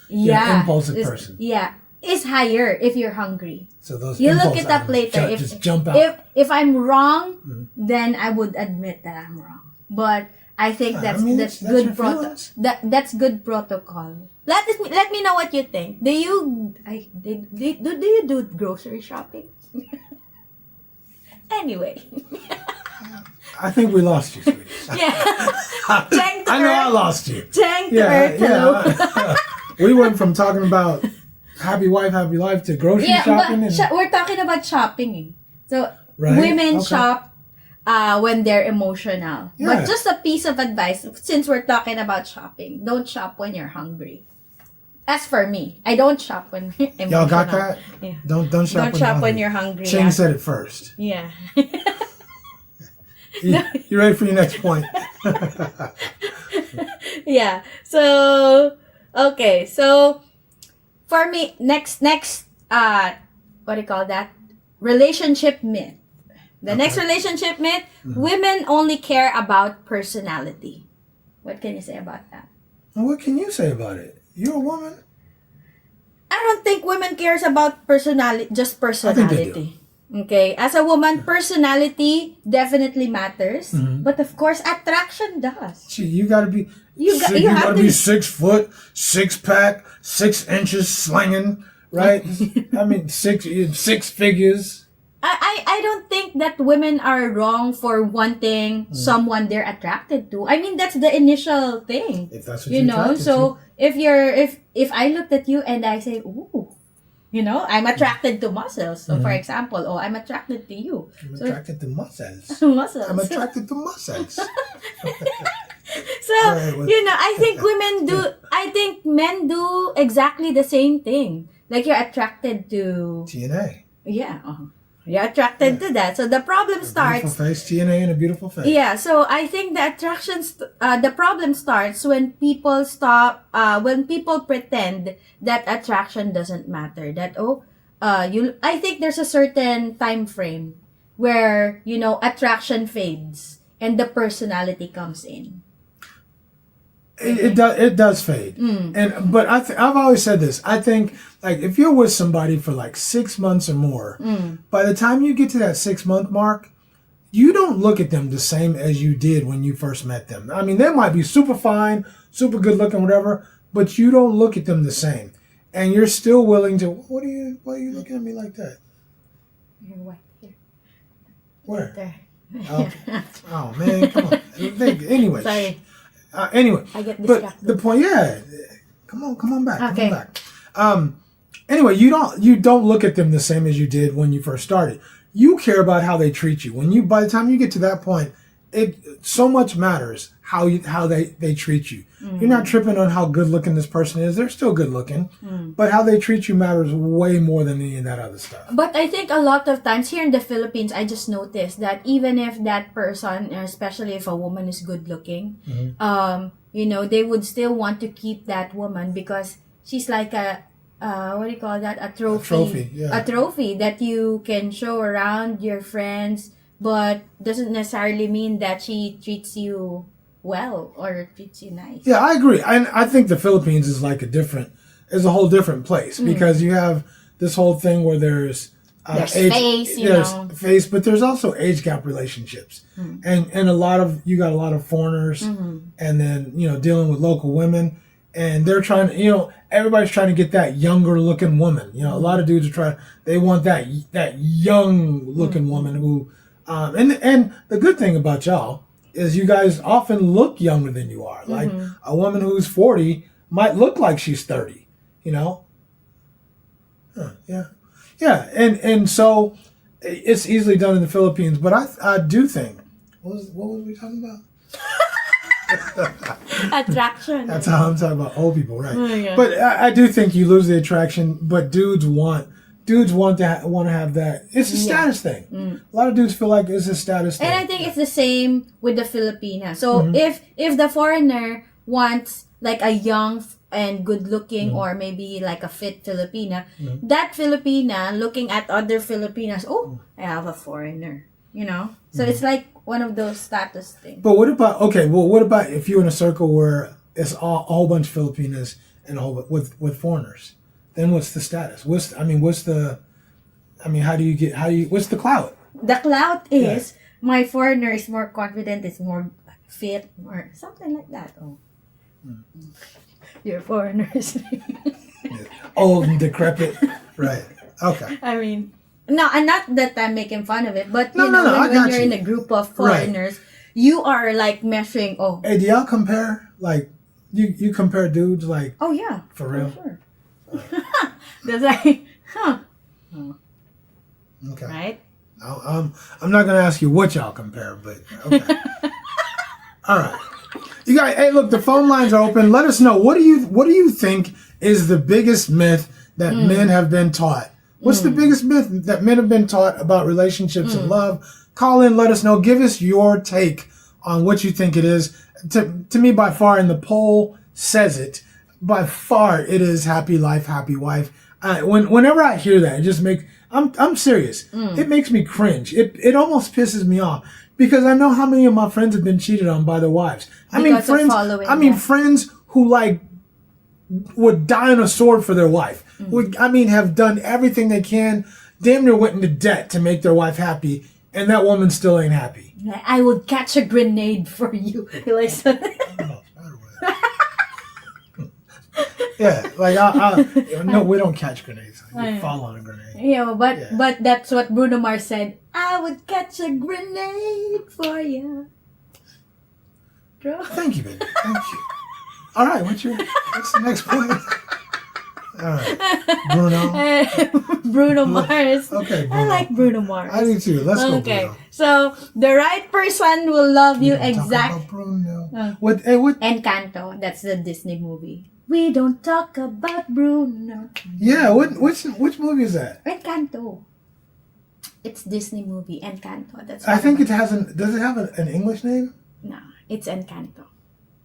person. Yeah. Is higher if you're hungry. So those You impulse look it up items later. just jump out. If I'm wrong, then I would admit that I'm wrong. But I think that's that's good your feelings. that's good protocol. Let me know what you think. Do you do grocery shopping? Anyway. I think we lost you, sweetie. Yeah. Cheng to I know I Earth. lost you. Cheng to Earth. Hello. We went from talking about happy wife, happy life to grocery Yeah, shopping. but we're talking about shopping. Eh. So Right, women okay. shop when they're emotional. Yeah. But just a piece of advice, since we're talking about shopping, don't shop when you're hungry. As for me, I don't shop when emotional. Y'all got that? Yeah. Don't shop, Don't shop when you're hungry. Cheng Yeah. said it first. Yeah. You ready for your next point? Yeah. So okay. So for me, next what do you call that? Relationship myth. The next relationship myth, women only care about personality. What can you say about that? Well, what can you say about it? You're a woman. I don't think women cares about personality, just I think they personality. Okay, as a woman, personality definitely matters, but of course, attraction does. Gee, you gotta be. You six, you you have gotta to be 6 foot, 6 pack, 6 inches slinging, right? I mean, six figures. I don't think that women are wrong for wanting someone they're attracted to. I mean, that's the initial thing. If that's what You you're know, attracted so if I looked at you and I say, ooh, you know, I'm attracted to muscles. So for example, oh, I'm attracted to you. to. I'm So attracted to muscles. muscles. I'm attracted to muscles. So, Right, well- you know, I think men do exactly the same thing. Like you're attracted to, TNA. yeah, you're attracted to that. So the problem Beautiful starts, face, TNA, and a beautiful face. yeah, so I think the problem starts when people when people pretend that attraction doesn't matter. That, I think there's a certain time frame where, you know, attraction fades and the personality comes in. It does fade, but I've always said this. I think like if you're with somebody for like 6 months or more, by the time you get to that 6-month mark, you don't look at them the same as you did when you first met them. I mean, they might be super fine, super good looking, whatever, but you don't look at them the same, and you're still willing to. Why are you looking at me like that? You're white here. Where? There. Oh man, come on. Anyway. Sorry. Anyway, I get but distracted. the point, yeah, come on back, Okay. come on back. Anyway, you don't look at them the same as you did when you first started. You care about how they treat you. By the time you get to that point, it so much matters how they treat you. You're not tripping on how good looking this person is. They're still good looking, but how they treat you matters way more than any of that other stuff. But I think a lot of times here in the Philippines, I just noticed that even if that person, especially if a woman is good looking, you know, they would still want to keep that woman because she's like a, what do you call that? A trophy. trophy, yeah. A trophy that you can show around your friends, but doesn't necessarily mean that she treats you well or treats you nice. Yeah, I agree. I think the Philippines is is a whole different place because you have this whole thing where there's face, but there's also age gap relationships, and you got a lot of foreigners, and then dealing with local women, and they're trying to everybody's trying to get that younger looking woman. A lot of dudes they want that young looking woman who, and the good thing about y'all is you guys often look younger than you are. Like a woman who's 40 might look like she's 30. You know? Yeah. And so it's easily done in the Philippines, but I do think what was we talking about? Attraction. That's how I'm talking about old people, right? Oh, yeah. But I do think you lose the attraction. But dudes want to have that. It's a status thing. A lot of dudes feel like it's a status thing. And I think it's the same with the Filipina. So if the foreigner wants like a young and good looking or maybe like a fit Filipina, that Filipina looking at other Filipinas, oh, I have a foreigner, you know? So it's like one of those status things. But what about if you're in a circle where it's a whole bunch of Filipinas and a whole with foreigners? Then what's the status? What's the clout? The clout is my foreigner is more confident, is more fit, or something like that. Oh. Your foreigners. Old and decrepit. Right. Okay. I mean, no, and not that I'm making fun of it, but No, when you're in a group of foreigners, you are like measuring. Oh, hey, do y'all compare? Like, you compare dudes like? oh yeah, For real? sure. That's like, Okay. right? I'm not gonna ask you what y'all compare, but okay. All right. You guys, hey, look, the phone lines are open. Let us know. What do you think is the biggest myth that men have been taught? What's the biggest myth that men have been taught about relationships and love? Call in, let us know. Give us your take on what you think it is. To me, by far, and the poll says it, by far it is happy life, happy wife. Whenever I hear that, it just makes, I'm serious. It makes me cringe. It almost pisses me off. Because I know how many of my friends have been cheated on by their wives. Friends who like would die on a sword for their wife. Have done everything they can, damn near went into debt to make their wife happy, and that woman still ain't happy. I would catch a grenade for you. Like, yeah, like no, we don't catch grenades. We fall on a grenade. Yeah, but that's what Bruno Mars said. I would catch a grenade for you. Thank you, baby. Thank you. All right, what's the next point? All right, Bruno Mars. Okay, Bruno. I like Bruno Mars. I do too. Let's go, Okay, Bruno. so the right person will love you We don't talk exactly. about Bruno. What? What? Encanto. That's the Disney movie. We don't talk about Bruno. Yeah, which movie is that? Encanto. It's Disney movie. Encanto. That's. I think it has does it have an English name? No, it's Encanto.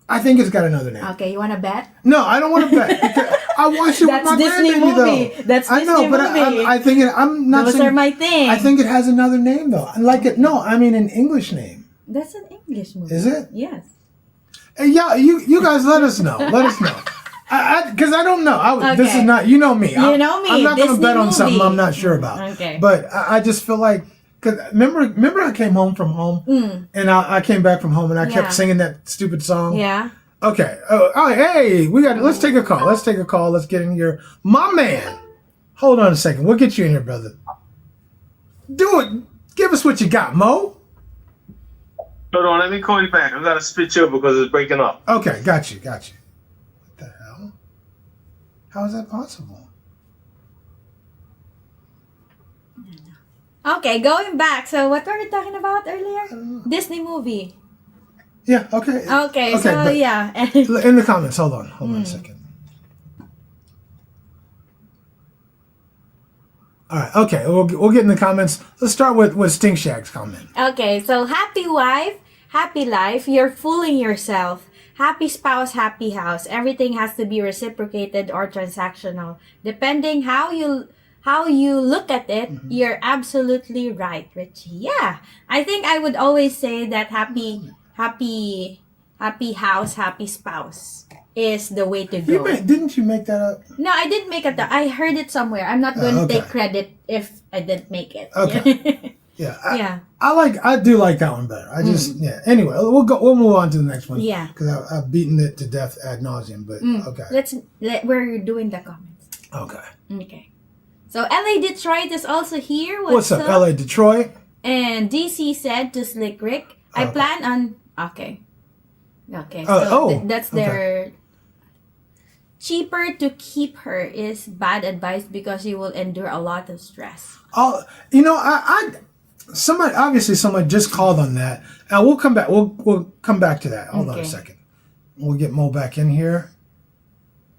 I think it's got another name. Okay, you wanna bet? No, I don't want to bet. Because I watched it That's with my Disney grandbaby, movie. though. That's I know, Disney but movie. I think I'm not Those saying, are my thing. I think it has another name, though. Like it. No, I mean an English name. That's an English movie. Is it? Yes. Hey, yeah, you guys let us know. Let us know. Because I don't know. This is Okay. not, you know me. You know me, I'm not going to Disney bet on movie. something I'm not sure about. Okay. But I just feel like, because remember I came home from home and I came back from home and I Yeah. kept singing that stupid song. Yeah. Okay. Oh, hey, let's take a call. Let's get in here. My man. Hold on a second. We'll get you in here, brother. Do it. Give us what you got, Mo. Hold on, let me call you back. I gotta spit you because it's breaking up. Okay, got you. What the hell? How is that possible? Okay, going back. So what were we talking about earlier? Disney movie. Yeah, okay. Okay, so but yeah. in the comments, hold on a second. All right, okay, we'll get in the comments. Let's start with Stink Shag's comment. Okay, so happy wife, happy life. You're fooling yourself. Happy spouse, happy house. Everything has to be reciprocated or transactional. Depending how you look at it, you're absolutely right, Richie. Yeah, I think I would always say that happy house, happy spouse is the way to go. Didn't you make that up? No, I didn't make it. I heard it somewhere. I'm not going to okay. take credit if I didn't make it. Okay. Yeah. Yeah. I do like that one better. I just Anyway, we'll move on to the next one. Yeah. Because I've beaten it to death ad nauseum. But okay. We're doing the comments. Okay. Okay. So LA Detroit is also here. What's up, LA Detroit? And DC said to Slick Rick, I plan on Okay. Okay. That's okay. their cheaper to keep her is bad advice because you will endure a lot of stress. Oh, someone just called on that. And we'll come back. We'll come back to that. Hold on a second. We'll get Mo back in here.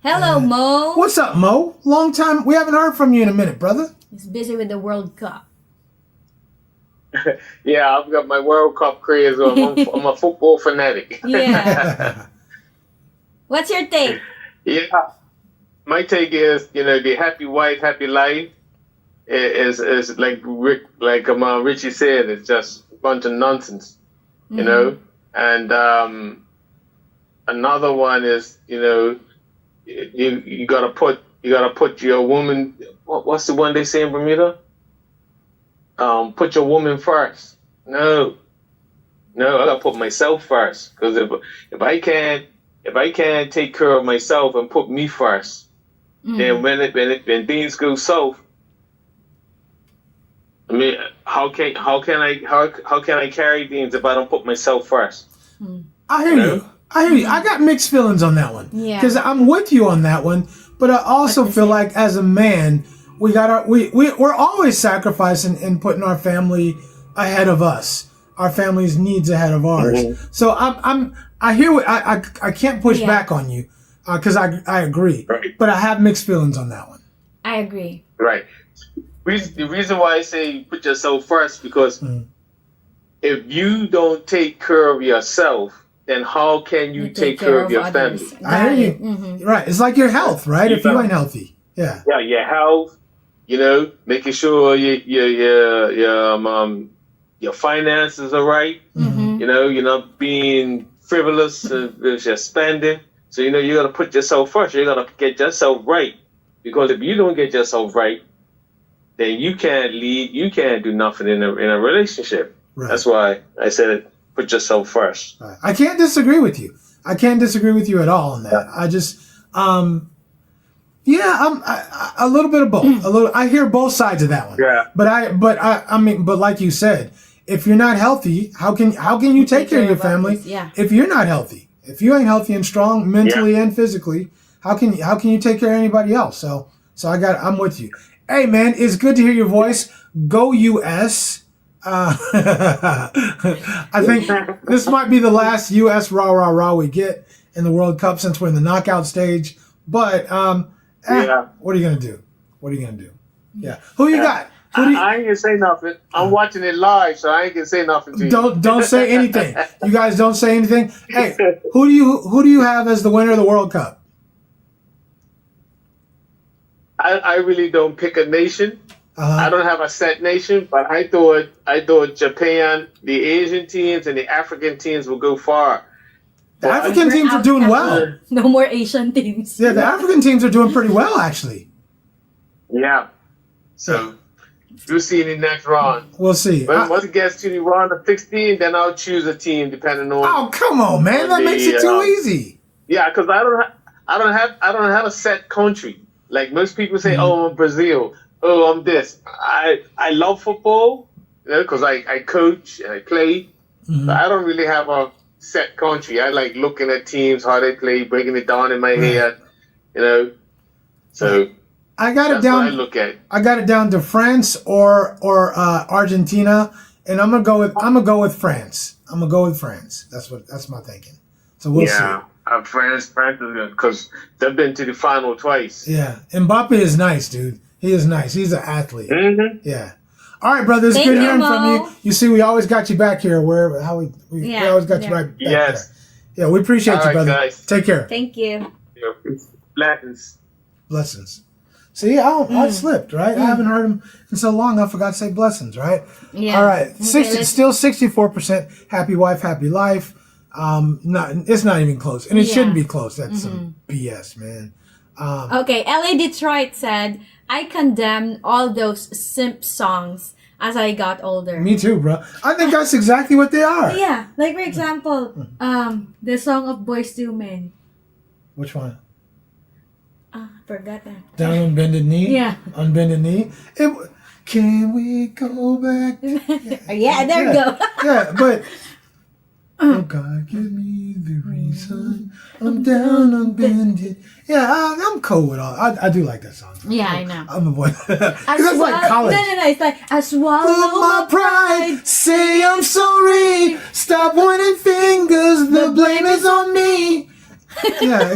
Hello, Mo. What's up, Mo? Long time. We haven't heard from you in a minute, brother. He's busy with the World Cup. Yeah, I've got my World Cup craze. I'm a football fanatic. Yeah. What's your take? Yeah, my take is, the happy wife, happy life is like Richie said, it's just a bunch of nonsense, you know. And another one is, you gotta put your woman. What's the one they say in Bermuda? Put your woman first. No, I gotta put myself first. Because if I can't take care of myself and put me first, then when things go south, I mean, how can I carry things if I don't put myself first? I hear you. I got mixed feelings on that one. Yeah. Because I'm with you on that one, but I also feel like as a man, we're always sacrificing and putting our family ahead of us, our family's needs ahead of ours. So I hear what I can't push back on you because I agree, but I have mixed feelings on that one. I agree. Right. The reason why I say put yourself first because if you don't take care of yourself, then how can you take care of your family? I hear you. Right. It's like your health, right? If you ain't healthy. Yeah. Yeah, your health, making sure your finances are right. You're not being frivolous with your spending. So, you got to put yourself first. You got to get yourself right. Because if you don't get yourself right, then you can't lead, you can't do nothing in a relationship. Right. That's why I said put yourself first. Right. I can't disagree with you. I can't disagree with you at all on that. Yeah. I just, I'm a little bit of both. I hear both sides of that one. Yeah. But like you said, if you're not healthy, how can you take care of your family? Yeah. If you're not healthy, if you ain't healthy and strong mentally and physically, how can you take care of anybody else? So I'm with you. Hey man, it's good to hear your voice. Go US. I think this might be the last US rah we get in the World Cup since we're in the knockout stage. But what are you gonna do? Yeah. Who you got? I ain't gonna say nothing. I'm watching it live, so I ain't gonna say nothing to you. Don't say anything. You guys don't say anything. Hey, who do you have as the winner of the World Cup? I really don't pick a nation. I don't have a set nation, but I thought Japan, the Asian teams, and the African teams will go far. The African teams are doing well. No more Asian teams. Yeah, the African teams are doing pretty well, actually. Yeah. So we'll see in the next round. We'll see. Once it gets to the round of 16, then I'll choose a team depending on. Oh, come on, man! That makes it too easy. Yeah, because I don't have a set country. Like most people say, oh, I'm Brazil. Oh, I'm this. I love football, because I coach and I play. But I don't really have a set country. I like looking at teams, how they play, breaking it down in my head, So I got it down. What I look at. I got it down to France or Argentina, and I'm gonna go with France. That's my thinking. So we'll see. France is good because they've been to the final twice. Yeah, Mbappe is nice, dude. He is nice. He's an athlete. Yeah. All right, brother. It's Thank good you, hearing Mo. from you. You see, we always got you back here. We always got you right back there. Yeah, we appreciate you, brother. Guys. Take care. Thank you. Blessings. See, I slipped, right? I haven't heard him in so long. I forgot to say blessings, right? Yeah. All right. Okay, Still 64% happy wife, happy life. It's not even close, and it shouldn't be close. That's some BS, man. Okay, LA Detroit said, I condemn all those simp songs as I got older. Me too, bro. I think that's exactly what they are. Yeah, like for example, the song of Boys to Men. Which one? Forgot that. Down on bended knee? Yeah. On bended knee? Can we go back? Yeah, there we go. Yeah, but Oh God, give me the reason. I'm down, I'm bended. Yeah, I'm cool with all. I do like that song. Yeah, I know. I'm a boy. Because that's like college. No. It's like, I swallow my pride, say I'm sorry. Stop pointing fingers, the blame is on me. Yeah,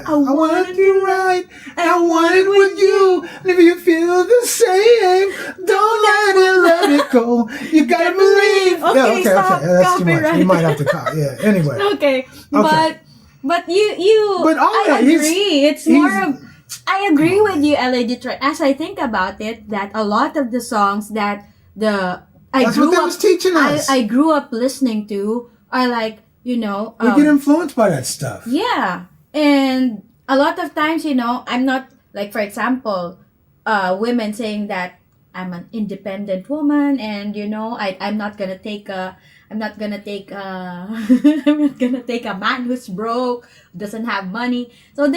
I want to do right, and I want it with you. And if you feel the same, don't let it go. You gotta believe. Okay, stop. Yeah, that's too much. Copyright. We might have to cut. Yeah. Anyway. Okay, but you. But I agree. It's more of. I agree with you, LA Detroit. As I think about it, that a lot of the songs that That's what they was teaching us. I grew up listening to are like, we get influenced by that stuff. Yeah. And a lot of times, I'm not, like, for example, women saying that I'm an independent woman and, I'm not gonna take a man who's broke, doesn't have money. So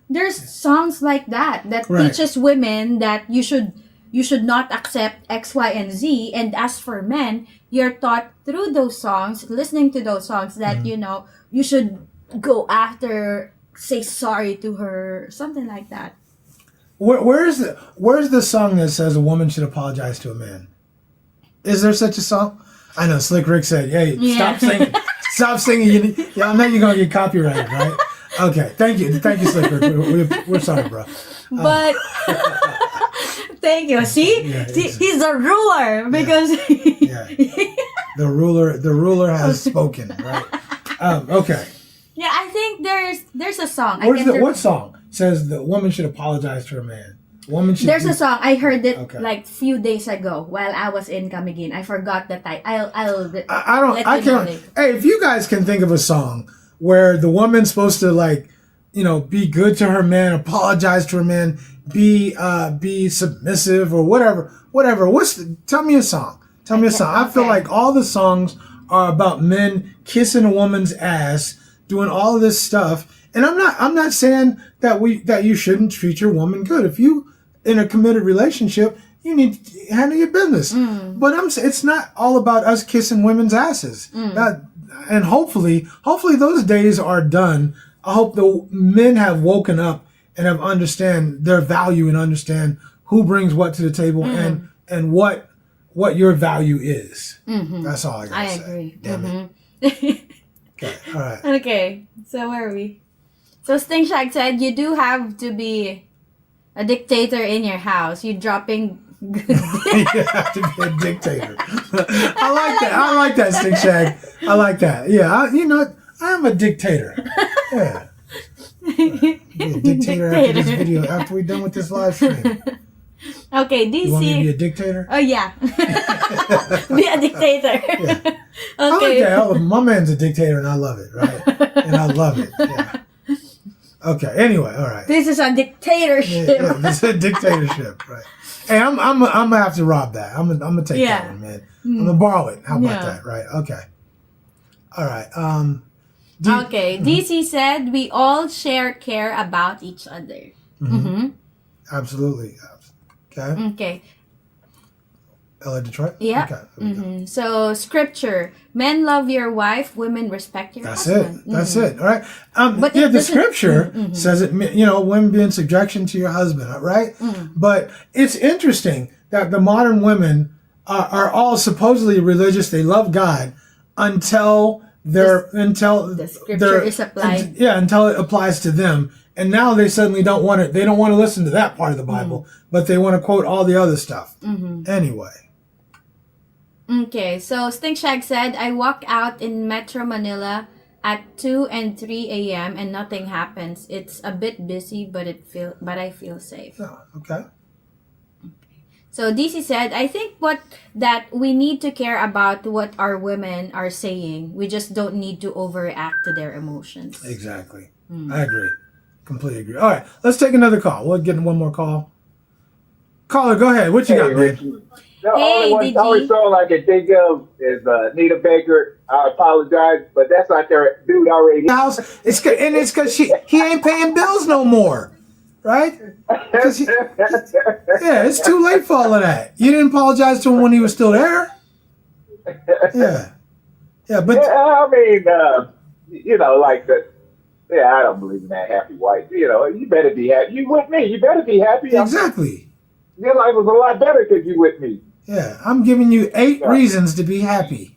there's songs like that Right. teaches women that you should not accept X, Y, and Z. And as for men, you're taught through those songs, listening to those songs, that you should go after, say sorry to her, something like that. Where's the song that says a woman should apologize to a man? Is there such a song? I know Slick Rick said, "Hey, Yeah. stop singing, stop singing." I know you're gonna get copyrighted, right? Okay, thank you, Slick Rick. We're sorry, bro. But thank you. See, Yeah, he's a ruler because Yeah. The ruler has spoken, right? Okay. Yeah, I think there's a song. What song says the woman should apologize to her man? There's a song. I heard it Okay. like few days ago while I was in Camiguin. I forgot the title. I can't. Hey, if you guys can think of a song where the woman's supposed to be good to her man, apologize to her man, be submissive or whatever. Tell me a song. Tell me a song. I feel like all the songs are about men kissing a woman's ass, doing all of this stuff. And I'm not saying that you shouldn't treat your woman good. If you in a committed relationship, you need to handle your business. But it's not all about us kissing women's asses. And hopefully those days are done. I hope the men have woken up and have understand their value and understand who brings what to the table and what your value is. That's all I gotta say. I agree. Damn it. Okay, all right. Okay, so where are we? So Sting Shag said you do have to be a dictator in your house. You dropping good You have to be a dictator. I like that. I like that, Stick Shag. I like that. Yeah, I am a dictator. Yeah. Be a dictator after this video, after we're done with this live stream. Okay, DC. You want me to be a dictator? Oh yeah. Be a dictator. Yeah. Okay. I like that. My man's a dictator and I love it, right? And I love it. Yeah. Okay, anyway, all right. This is a dictatorship. Yeah, this is a dictatorship, right? Hey, I'm gonna have to rob that. I'm gonna take that one, man. I'm gonna borrow it. How about that, right? Okay. All right. Okay. DC said we all share care about each other. Absolutely. Okay. Okay. LA Detroit? Yeah. Okay. There we go. So scripture: men love your wife, women respect your husband. That's it. All right. But the doesn't- scripture says it. Women be in subjection to your husband, right? But it's interesting that the modern women are all supposedly religious. They love God until the scripture is applied. until it applies to them. And now they suddenly don't want to. They don't want to listen to that part of the Bible, but they want to quote all the other stuff. Anyway. Okay, so Stink Shag said, I walk out in Metro Manila at 2 and 3 a.m. and nothing happens. It's a bit busy, but I feel safe. Oh, okay. So DC said, I think that we need to care about what our women are saying. We just don't need to overreact to their emotions. Exactly. I agree. Completely agree. All right, let's take another call. We'll get one more call. Caller, go ahead. What you got, man? Richie. The Hey, only DG. song I can think of is Nita Baker. I apologize, but that's not their dude already. House. It's because he ain't paying bills no more, right? Yeah, it's too late for all of that. You didn't apologize to him when he was still there. Yeah. Yeah, but I mean, like the. Yeah, I don't believe in that happy wife. You better be happy. You with me? You better be happy. exactly. Your life was a lot better because you with me. Yeah, I'm giving you 8 reasons to be happy.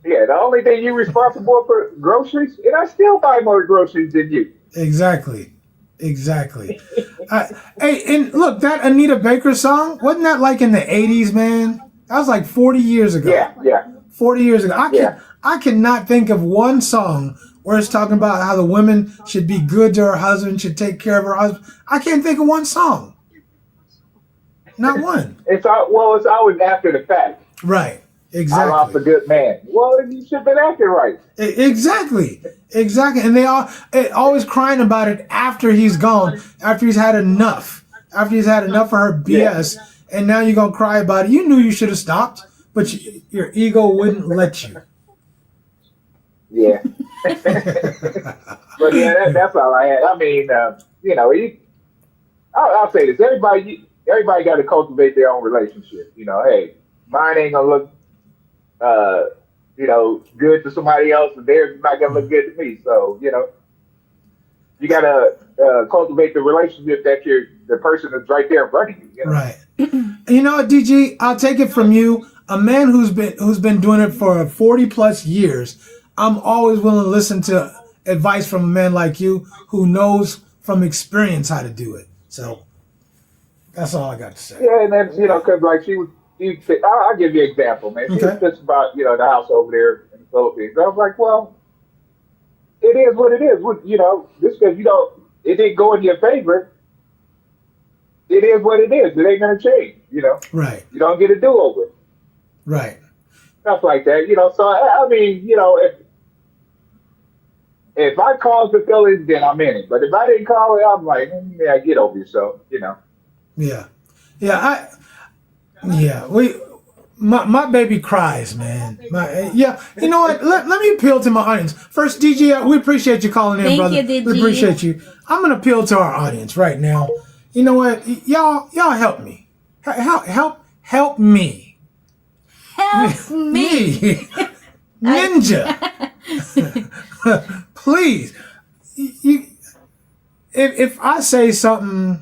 Yeah, the only thing you're responsible for groceries, and I still buy more groceries than you. Exactly. Hey, and look, that Anita Baker song, wasn't that like in the 80s, man? That was like 40 years ago. Yeah. 40 years ago. I cannot think of one song where it's talking about how the woman should be good to her husband, should take care of her husband. I can't think of one song. Not one. It's always after the fact. Right. I Exactly. lost a good man. Well, you should have been acting right. Exactly. And they always crying about it after he's gone, after he's had enough of her BS, and now you're gonna cry about it. You knew you should have stopped, but your ego wouldn't let you. Yeah. But yeah, that's all I had. I mean, I'll say this: everybody got to cultivate their own relationship. Hey, mine ain't gonna look good to somebody else, and theirs is not gonna look good to me. So, you gotta cultivate the relationship that the person is right there in front of you. Right. You know what, DG? I'll take it from you, a man who's been doing it for 40 plus years. I'm always willing to listen to advice from a man like you who knows from experience how to do it. So that's all I got to say. Yeah, and then because like I'll give you an example, man. She was just about the house over there in the Philippines. I was like, well, it is what it is. Just because it didn't go in your favor, it is what it is. It ain't gonna change. Right. You don't get a do over. Right. Stuff like that. So I mean, if I cause the feelings, then I'm in it. But if I didn't call it, I'm like, yeah, get over yourself. Yeah. My baby cries, man. You know what? Let me appeal to my audience. First, DJ, we appreciate you calling in, Thank brother. you, DG. We appreciate you. I'm gonna appeal to our audience right now. You know what? Y'all help me. Help me. Help me. Ninja. Please. If I say something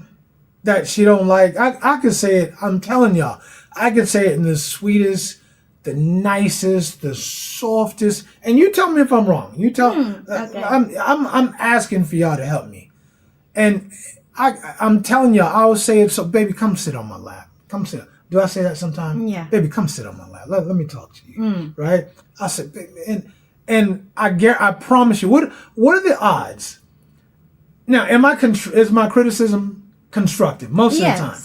that she don't like, I can say it. I'm telling y'all, I can say it in the sweetest, the nicest, the softest. And you tell me if I'm wrong. You tell. Okay. I'm asking for y'all to help me. And I'm telling y'all, I always say it. So, baby, come sit on my lap. Come sit. Do I say that sometimes? Yeah. Baby, come sit on my lap. Let me talk to you. Right? I said, and I promise you, what are the odds? Now, is my criticism constructive most of the time?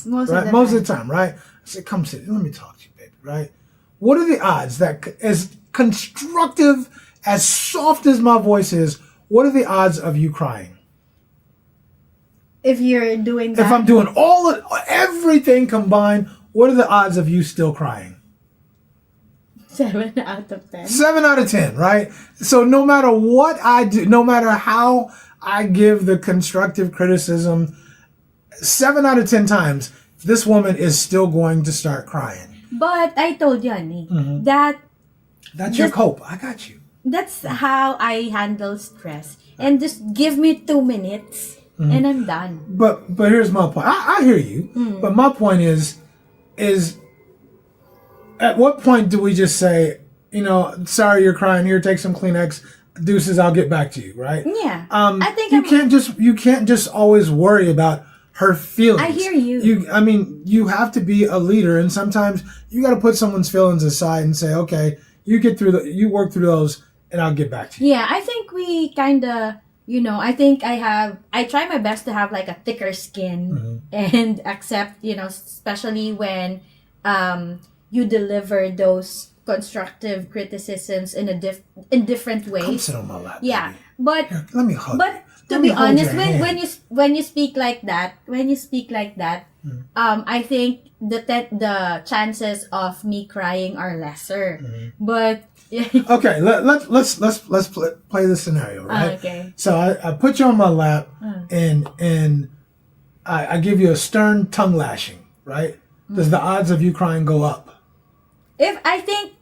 Most of the time, right? I said, come sit. Let me talk to you, baby. Right? What are the odds that, as constructive, as soft as my voice is, what are the odds of you crying? If you're doing that. If I'm doing everything combined, what are the odds of you still crying? 7 out of 10. 7 out of 10, right? So no matter what I do, no matter how I give the constructive criticism, 7 out of 10 times, this woman is still going to start crying. But I told you, honey, that's your cope. I got you. That's how I handle stress. And just give me 2 minutes and I'm done. But here's my point. I hear you. But my point is at what point do we just say, sorry you're crying, here, take some Kleenex, deuces, I'll get back to you, right? Yeah. I think you can't just always worry about her feelings. I hear you. You have to be a leader, and sometimes you got to put someone's feelings aside and say, okay, you work through those, and I'll get back to you. Yeah, I think we kind of, I try my best to have like a thicker skin and accept, especially when you deliver those constructive criticisms in different ways. Come sit on my lap. Yeah, baby. but Here, let me hug but you. to Let be me hold honest, your hand. when you speak like that, I think the chances of me crying are lesser. But Okay, let's play this scenario, right? okay. So I put you on my lap, and I give you a stern tongue lashing, right? Does the odds of you crying go up? If I think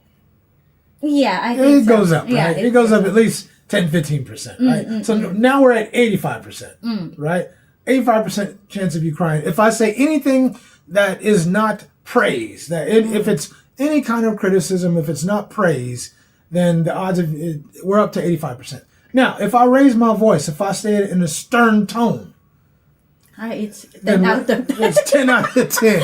Yeah, I think It so. goes up, Yeah, right? It goes up at least 10, 15%, right? So now we're at 85%, right? 85% chance of you crying. If I say anything that is not praise, if it's any kind of criticism, if it's not praise, then the odds of it, we're up to 85%. Now, if I raise my voice, if I say it in a stern tone, It's 10 out of 10. it's 10 out of 10.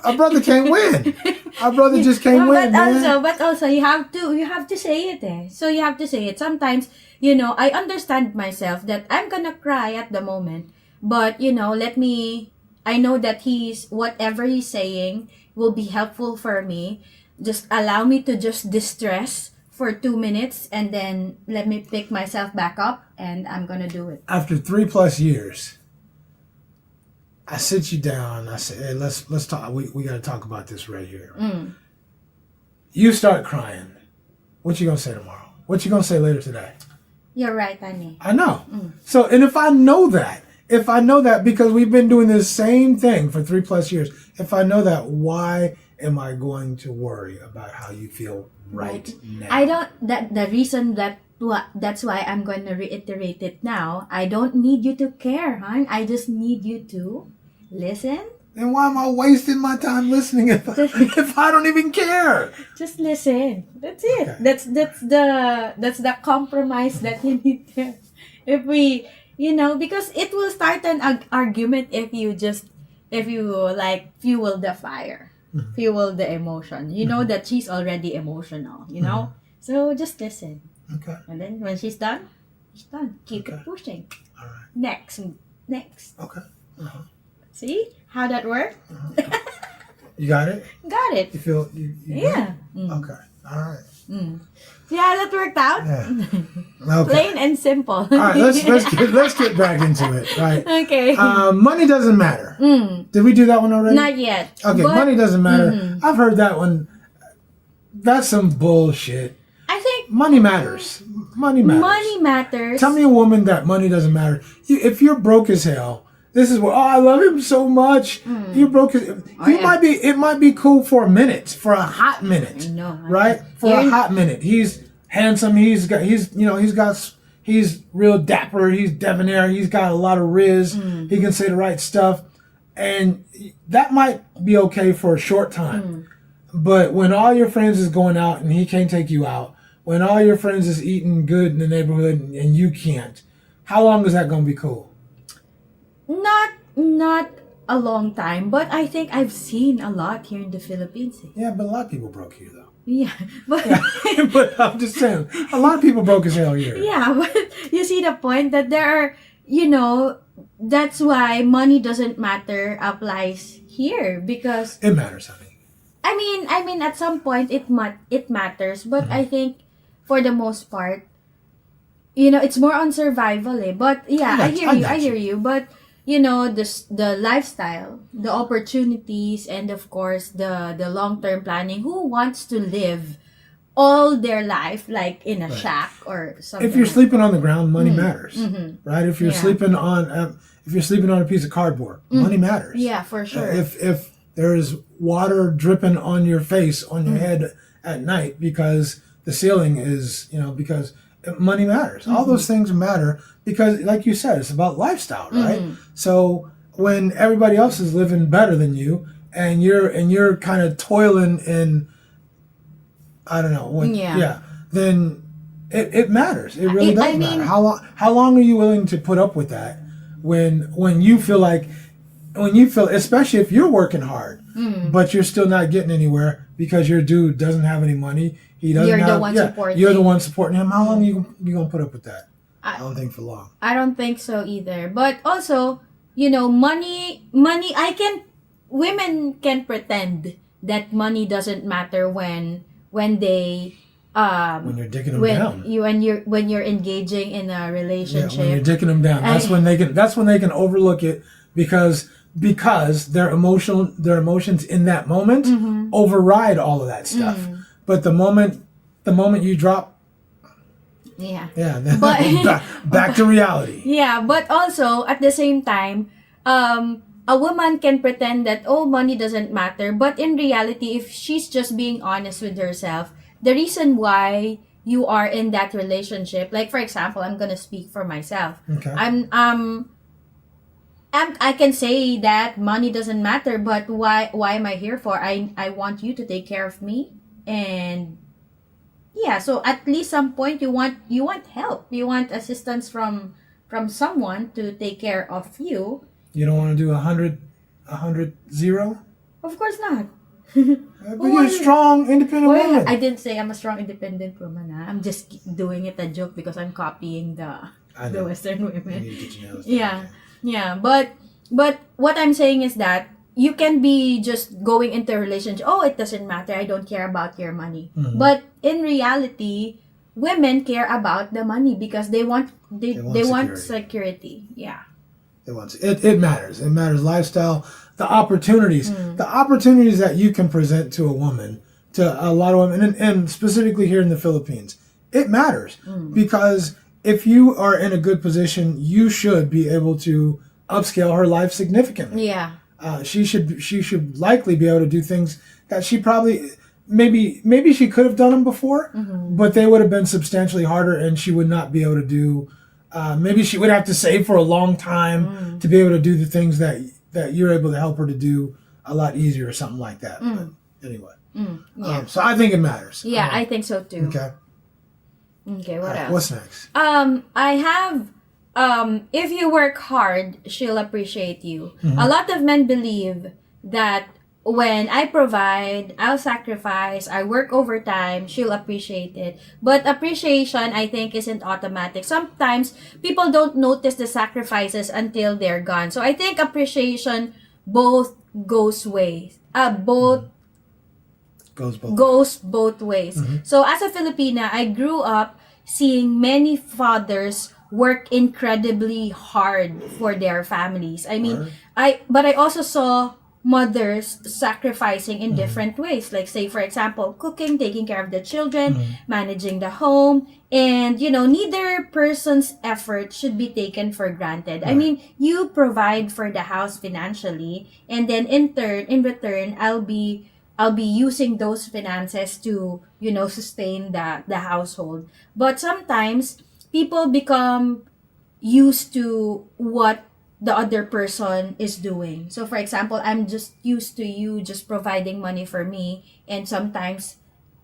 Our brother can't win. Our brother just can't win, man. But also, you have to say it. So you have to say it. Sometimes, I understand myself that I'm gonna cry at the moment, but I know that whatever he's saying will be helpful for me. Just allow me to just distress for 2 minutes, and then let me pick myself back up, and I'm gonna do it. After 3+ years, I sit you down. I say, hey, let's talk. We got to talk about this right here. You start crying. What you gonna say tomorrow? What you gonna say later today? You're right, honey. I know. So, and if I know that because we've been doing this same thing for 3+ years, if I know that, why am I going to worry about how you feel right now? I don't. The reason that's why I'm going to reiterate it now. I don't need you to care, hon. I just need you to listen. Then why am I wasting my time listening if I don't even care? Just listen. That's it. Okay. That's the compromise that you need to. If we, because it will start an argument if you like fuel the fire, fuel the emotion. You know that she's already emotional. So just listen. Okay. And then when she's done, Keep it pushing. All right. Next. Okay. Uh-huh. See how that worked? Uh-huh. You got it? Got it. You feel you Yeah. Okay. All right. See how that worked out? Yeah. Okay. Plain and simple. All right, let's get back into it. Right. Okay. Money doesn't matter. Did we do that one already? Not yet. Okay, But, money doesn't matter. I've heard that one. That's some bullshit. I think Money matters. Money matters. money matters. Tell me a woman that money doesn't matter. If you're broke as hell, this is what. Oh, I love him so much. You're broke as. It might be cool for a minute, for a hot minute. I know. Right? For a hot minute. He's handsome. He's real dapper. He's debonair. He's got a lot of riz. He can say the right stuff, and that might be okay for a short time. But when all your friends is going out and he can't take you out, when all your friends is eating good in the neighborhood and you can't, how long is that going to be cool? Not a long time, but I think I've seen a lot here in the Philippines. Yeah, but a lot of people broke here though. Yeah, but But I'm just saying, a lot of people broke as hell here. yeah, but you see the point that there are, that's why money doesn't matter applies here because It matters, honey. I mean at some point it matters, but I think for the most part, it's more on survival, eh. But yeah, I hear you. But the lifestyle, the opportunities, and of course the long-term planning. Who wants to live all their life like in a shack or something? If you're sleeping on the ground, money matters, right? If you're Yeah. sleeping on a piece of cardboard, money matters. Yeah, for sure. If there is water dripping on your face, on your head at night because the ceiling is, because money matters. All those things matter because, like you said, it's about lifestyle, right? So when everybody else is living better than you, and you're kind of toiling in, I don't know, then it matters. It really does matter. How long are you willing to put up with that when you feel, especially if you're working hard, but you're still not getting anywhere because your dude doesn't have any money. He doesn't. You're the one supporting. You're the one supporting him. How long are you gonna put up with that? I don't think for long. I don't think so either. But also, money. Women can pretend that money doesn't matter when they When you're dicking them down. when you're engaging in a relationship. Yeah, when you're dicking them down, that's when they can overlook it because their emotions in that moment override all of that stuff. But the moment you drop, then back to reality. Yeah, but also at the same time, a woman can pretend that money doesn't matter, but in reality, if she's just being honest with herself, the reason why you are in that relationship, like for example, I'm gonna speak for myself. Okay. I can say that money doesn't matter, but why am I here for? I want you to take care of me, and yeah, so at least some point you want help, you want assistance from someone to take care of you. You don't want to do 100, 0? Of course not. But you're a strong, independent woman. I didn't say I'm a strong, independent woman. I'm just doing it a joke because I'm copying the Western women. Yeah. But what I'm saying is that you can be just going into a relationship. Oh, it doesn't matter. I don't care about your money. Mm-hmm. But in reality, women care about the money because they want security. Yeah. It matters. It matters. Lifestyle, the opportunities that you can present to a woman, to a lot of women, and specifically here in the Philippines, it matters because if you are in a good position, you should be able to upscale her life significantly. Yeah. She should likely be able to do things that she probably maybe she could have done them before, but they would have been substantially harder, and she would not be able to do. Maybe she would have to save for a long time to be able to do the things that you're able to help her to do a lot easier or something like that. But anyway, so I think it matters. Yeah, I think so too. Okay. Okay, what else? What's next? I have, if you work hard, she'll appreciate you. A lot of men believe that when I provide, I'll sacrifice, I work overtime, she'll appreciate it. But appreciation, I think, isn't automatic. Sometimes people don't notice the sacrifices until they're gone. So I think appreciation both goes ways. Goes both ways. So as a Filipina, I grew up seeing many fathers work incredibly hard for their families. I mean, I also saw mothers sacrificing in different ways, like say for example cooking, taking care of the children, managing the home, and neither person's effort should be taken for granted. I mean, you provide for the house financially, and then in return I'll be using those finances to sustain the household. But sometimes people become used to what the other person is doing. So for example, I'm just used to you just providing money for me, and sometimes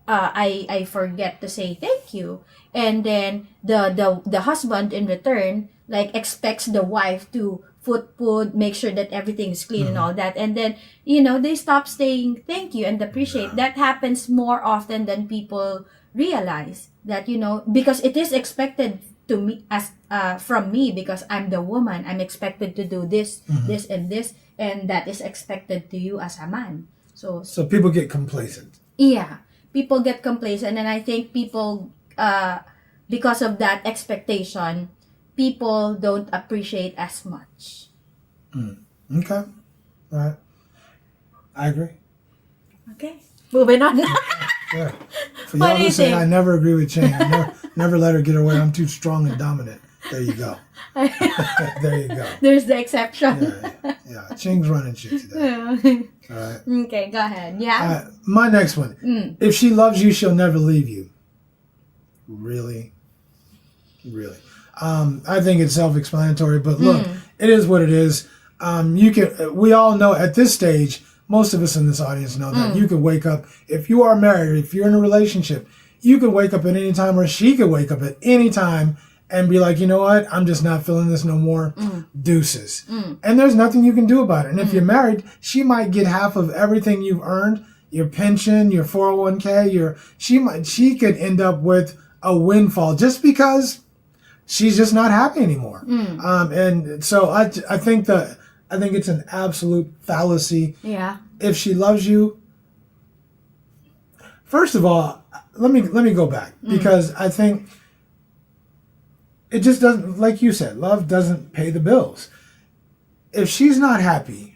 I forget to say thank you, and then the husband in return like expects the wife to food, make sure that everything is clean and all that, and then they stop saying thank you and appreciate. That happens more often than people realize, that because it is expected to me as from me, because I'm the woman, I'm expected to do this, this and this, and that is expected to you as a man. So people get complacent. Yeah, people get complacent, and I think people because of that expectation, people don't appreciate as much. Okay, all right, I agree. Okay, moving on. Yeah. For y'all who say I never agree with Cheng, I never let her get away. I'm too strong and dominant. There you go. There you go. There's the exception. Yeah. Cheng's running shit today. All right. Okay, go ahead. Yeah. My next one. If she loves you, she'll never leave you. Really? I think it's self-explanatory, but look, it is what it is. We all know at this stage, most of us in this audience know that you can wake up, if you are married, if you're in a relationship, you can wake up at any time, or she could wake up at any time and be like, you know what, I'm just not feeling this no more. Deuces. And there's nothing you can do about it. And if you're married, she might get half of everything you've earned, your pension, your 401k, she could end up with a windfall just because she's just not happy anymore. And so I think it's an absolute fallacy. Yeah. If she loves you, first of all, let me go back, because I think it just doesn't, like you said, love doesn't pay the bills. If she's not happy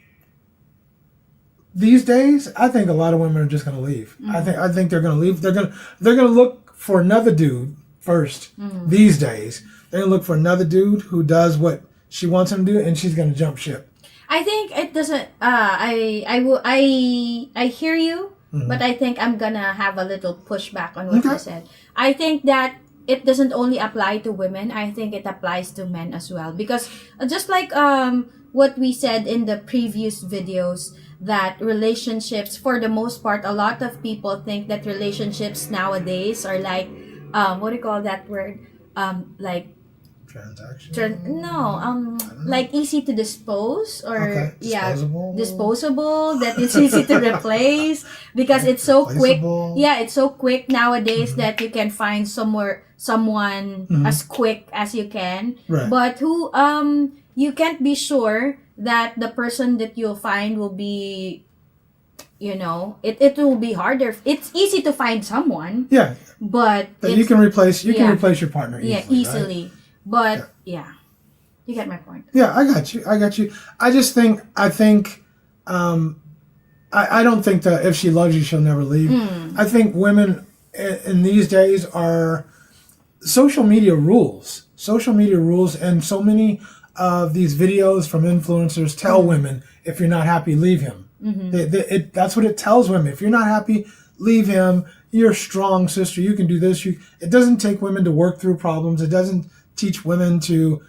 these days, I think a lot of women are just going to leave. I think they're going to leave. They're going to look for another dude first. These days, they're going to look for another dude who does what she wants him to do, and she's going to jump ship. I think it doesn't. I hear you, but I think I'm gonna have a little pushback on what you said. I think that it doesn't only apply to women. I think it applies to men as well, because just like what we said in the previous videos, that relationships, for the most part, a lot of people think that relationships nowadays are like what do you call that word, like transaction. like easy to dispose, or disposable. Disposable, that it's easy to replace because it's so quick. It's so quick nowadays that you can find someone as quick as you can, but who you can't be sure that the person that you'll find will be, it will be harder. It's easy to find someone, but you can replace your partner easily, right? But you get my point. Yeah, I got you. I think I don't think that if she loves you, she'll never leave. I think women in these days are social media rules, and so many of these videos from influencers tell women, if you're not happy, leave him. That's what it tells women. If you're not happy, leave him. You're strong, sister. You can do this. It doesn't take women to work through problems. It doesn't teach women to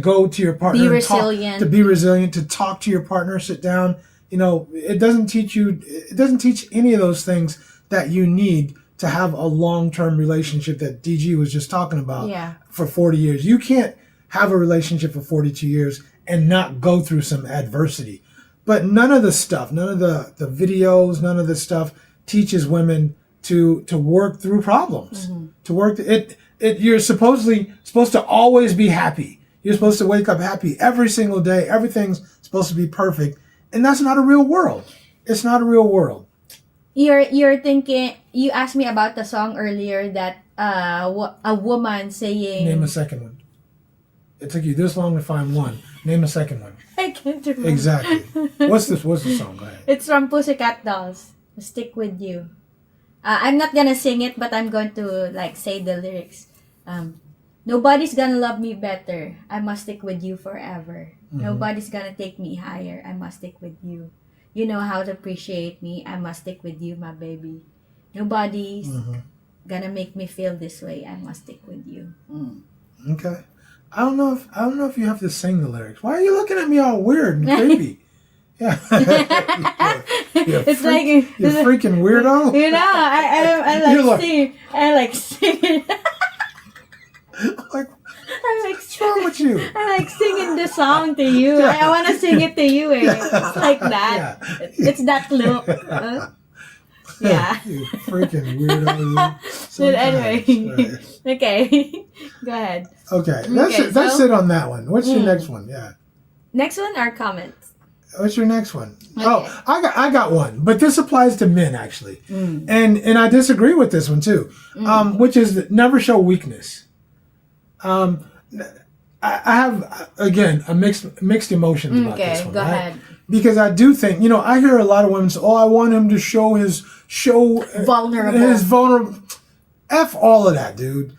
go to your partner, be resilient, to be resilient, to talk to your partner, sit down. It doesn't teach any of those things that you need to have a long-term relationship that DG was just talking about for 40 years. You can't have a relationship for 42 years and not go through some adversity. But none of the videos, none of the stuff teaches women to work through problems. To work you're supposed to always be happy. You're supposed to wake up happy every single day. Everything's supposed to be perfect. And that's not a real world. It's not a real world. You're thinking, you asked me about the song earlier that a woman saying... Name a second one. It took you this long to find one. Name a second one. I can't remember. Exactly. What's the song? Go ahead. It's from Pussycat Dolls. Stick With You. I'm not gonna sing it, but I'm going to say the lyrics. Nobody's gonna love me better. I must stick with you forever. Nobody's gonna take me higher. I must stick with you. You know how to appreciate me. I must stick with you, my baby. Nobody's gonna make me feel this way. I must stick with you. Okay. I don't know if you have to sing the lyrics. Why are you looking at me all weird and creepy? Yeah. You're freaking weirdo. I like singing. What's wrong with you? I like singing the song to you. I want to sing it to you. It's like that. It's that look. You freaking weirdo. But anyway, okay, go ahead. Okay, that's it on that one. What's your next one? Yeah. Next one are comments. What's your next one? Okay. Oh, I got one, but this applies to men actually, and I disagree with this one too, which is never show weakness. I have again a mixed emotions about this one. Go ahead. Because I do think, I hear a lot of women say, "Oh, I want him to show vulnerable." F all of that, dude.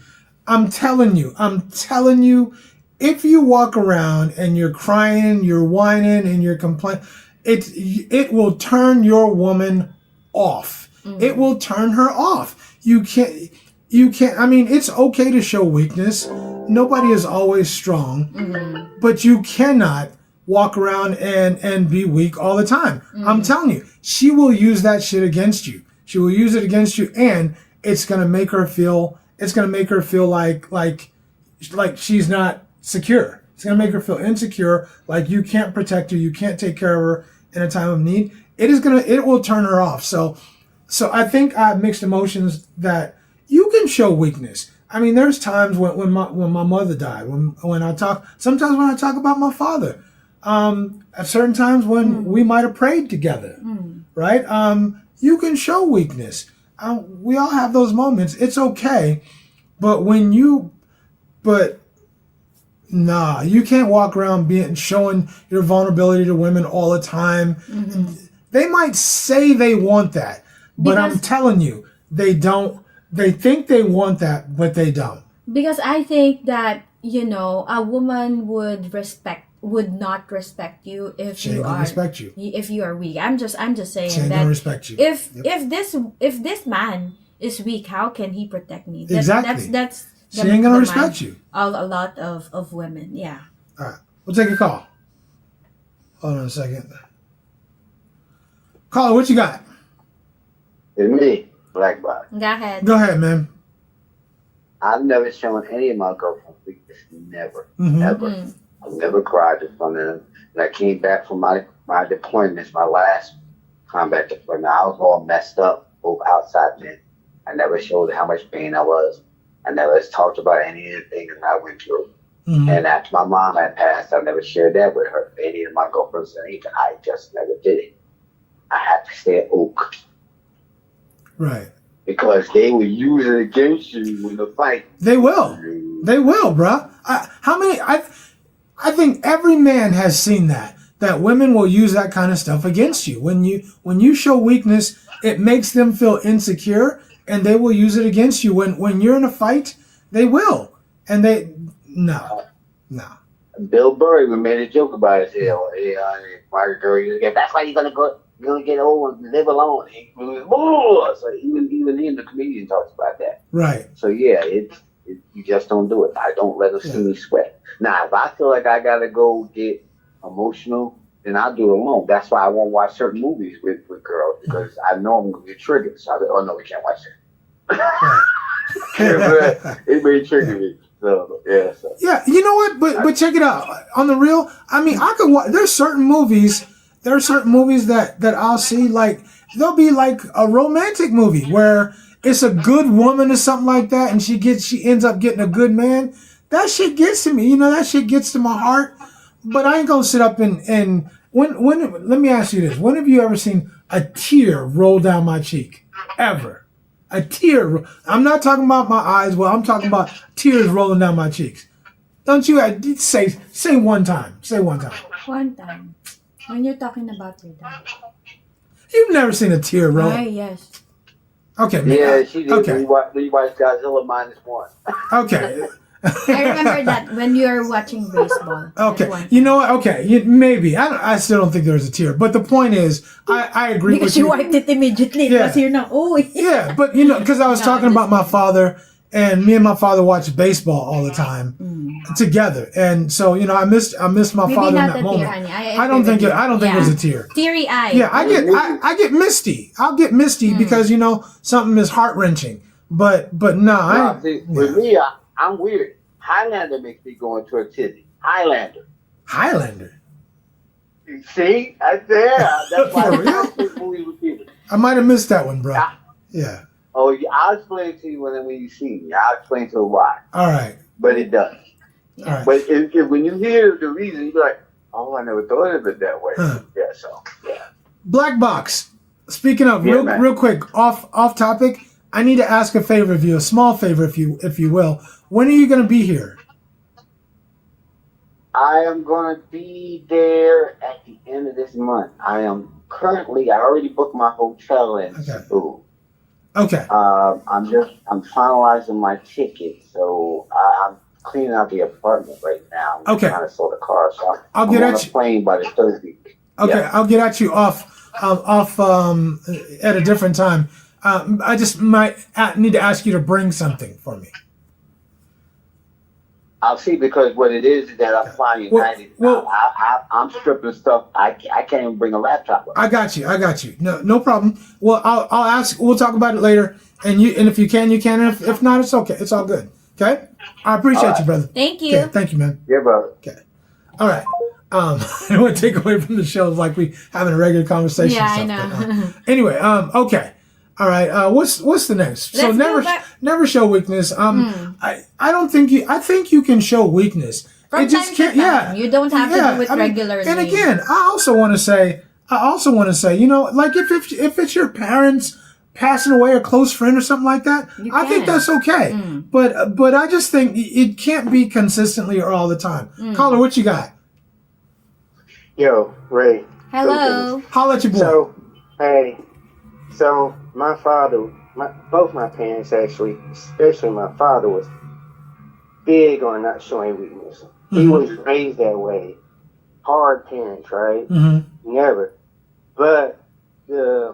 I'm telling you, if you walk around and you're crying, you're whining, and you're complaining, it will turn your woman off. It will turn her off. You can't. I mean, it's okay to show weakness. Nobody is always strong, but you cannot walk around and be weak all the time. I'm telling you, she will use that shit against you. She will use it against you, and it's gonna make her feel. It's gonna make her feel like she's not secure. It's gonna make her feel insecure, like you can't protect her, you can't take care of her in a time of need. It will turn her off. So I think I have mixed emotions that you can show weakness. I mean, there's times when my mother died, sometimes when I talk about my father, at certain times when we might have prayed together, right? You can show weakness. We all have those moments. It's okay, but you can't walk around showing your vulnerability to women all the time. They might say they want that, but I'm telling you, they don't. They think they want that, but they don't. Because I think that, a woman would respect would not respect you if She you ain't gonna are respect you. if you are weak. I'm just saying She ain't that gonna respect you. if this man is weak, how can he protect me? Exactly. That's She ain't gonna respect you. A lot of women. Yeah. All right, we'll take a call. Hold on a second. Caller, what you got? It's me, Black Box. Go ahead. Go ahead, man. I've never shown any of my girlfriends weakness. Never. Mhm. Ever. I've never cried in front of them. When I came back from my deployments, my last combat deployment, I was all messed up, both outside and in. I never showed how much pain I was. I never talked about any of the things that I went through. Mhm. And after my mom had passed, I never shared that with her. Any of my girlfriends or anything. I just never did it. I had to stay at Oak. Right. Because they will use it against you in the fight. They will. They will, bruh. I think every man has seen that women will use that kind of stuff against you. When you show weakness, it makes them feel insecure, and they will use it against you. When you're in a fight, they will. And no. Bill Burry, we made a joke about it. My girl, that's why you're gonna get old and live alone. So even him, the comedian, talks about that. Right. So yeah, you just don't do it. I don't let her see me sweat. Now, if I feel like I gotta go get emotional, then I'll do it alone. That's why I won't watch certain movies with girls, because I know I'm gonna get triggered. So oh no, we can't watch it. It may trigger me. So yeah. Yeah, you know what? But check it out. On the real, I mean, I could watch. There's certain movies that I'll see, like there'll be like a romantic movie where it's a good woman or something like that, and she ends up getting a good man. That shit gets to me. You know, that shit gets to my heart. But I ain't gonna sit up and when let me ask you this: when have you ever seen a tear roll down my cheek? Ever? A tear. I'm not talking about my eyes. Well, I'm talking about tears rolling down my cheeks. Don't you say one time? Say one time. One time. When you're talking about your dad. You've never seen a tear roll. Yes. Okay. Yeah, she did. Okay. We watched Godzilla -1. Okay. I remember that when you're watching baseball. Okay. You know what? Okay. Maybe. I still don't think there's a tear. But the point is, I agree because with you. Because you wiped it immediately. Yeah. Because you're not. Oh. Yeah, but because I was talking about my father, and me and my father watched baseball all the time together, and so I missed my Maybe father in not that a moment. tear, honey. I don't think it was a tear. Teary eye. Yeah, I get misty. I'll get misty because something is heart wrenching. But no, with me, I'm weird. Highlander makes me go into a tizzy. Highlander. See, that's why I watch this movie with people. I might have missed that one, bro. Yeah. Oh, I'll explain it to you when you see me. I'll explain to you why. All right. But it does. All right. But if when you hear the reason, you're like, oh, I never thought of it that way. Huh. Yeah. So yeah. Black Box. Speaking of, real quick, off topic. I need to ask a favor of you, a small favor, if you will. When are you going to be here? I am going to be there at the end of this month. I already booked my hotel in Cebu. Okay. I'm finalizing my ticket, so I'm cleaning out the apartment right now. I'm trying to sort the car, so I'm on a plane by the third week. Okay, Yeah. I'll get at you off at a different time. I just might need to ask you to bring something for me. I'll see, because what it is that I'm flying United. I'm stripping stuff. I can't even bring a laptop up. I got you. No problem. Well, I'll ask. We'll talk about it later. And if you can, you can. And if not, it's okay. It's all good. Okay. I appreciate you, brother. Thank you. Okay, thank you, man. Yeah, brother. Okay. All right. I don't want to take away from the show like we having a regular conversation. Yeah, stuff, I know. But, anyway. Okay. All right. What's the next? Let's never show weakness. I don't think you. I think you can show weakness. From time to time. Yeah. You don't have to do it regularly. And again, I also want to say, like if it's your parents passing away, a close friend or something like that, I think that's okay. But I just think it can't be consistently or all the time. Caller, what you got? Yo, Ray. Hello. Holla at your boy. So my father, both my parents actually, especially my father, was big on not showing weakness. He was raised that way. hard parents, right? Mm-hmm. Never. But I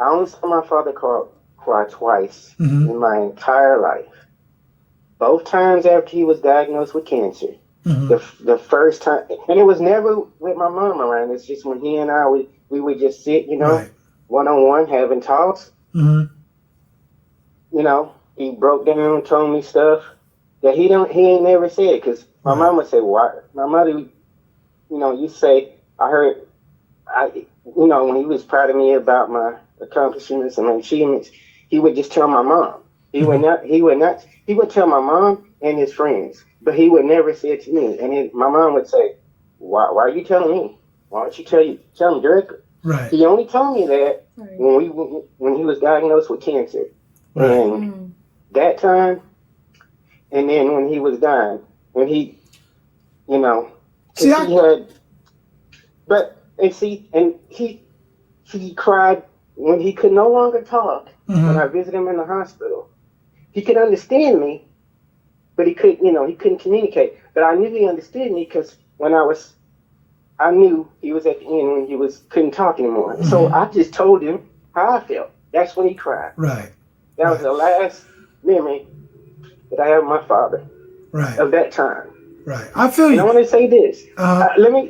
only saw my father cry twice in my entire life. Both times after he was diagnosed with cancer. Mm-hmm. The first time, and it was never with my mom around. It's just when he and I we would just sit, Right. one-on-one having talks. Mm-hmm. He broke down and told me stuff that he ain't never said, because my mom would say, why? My mother, you say, when he was proud of me about my accomplishments and my achievements, he would just tell my mom. He would tell my mom and his friends, but he would never say it to me. And my mom would say, why are you telling me? Why don't you tell him directly? Right. He only told me that when he was diagnosed with cancer. Right. And that time, and then when he was dying, when he, he cried when he could no longer talk. When I visited him in the hospital, he could understand me, but he couldn't communicate. But I knew he understood me, because I knew he was at the end when he couldn't talk anymore. So I just told him how I felt. That's when he cried. Right. That was the last memory that I have of my father. Right. Of that time. Right. I feel you. And I want to say this. Let me.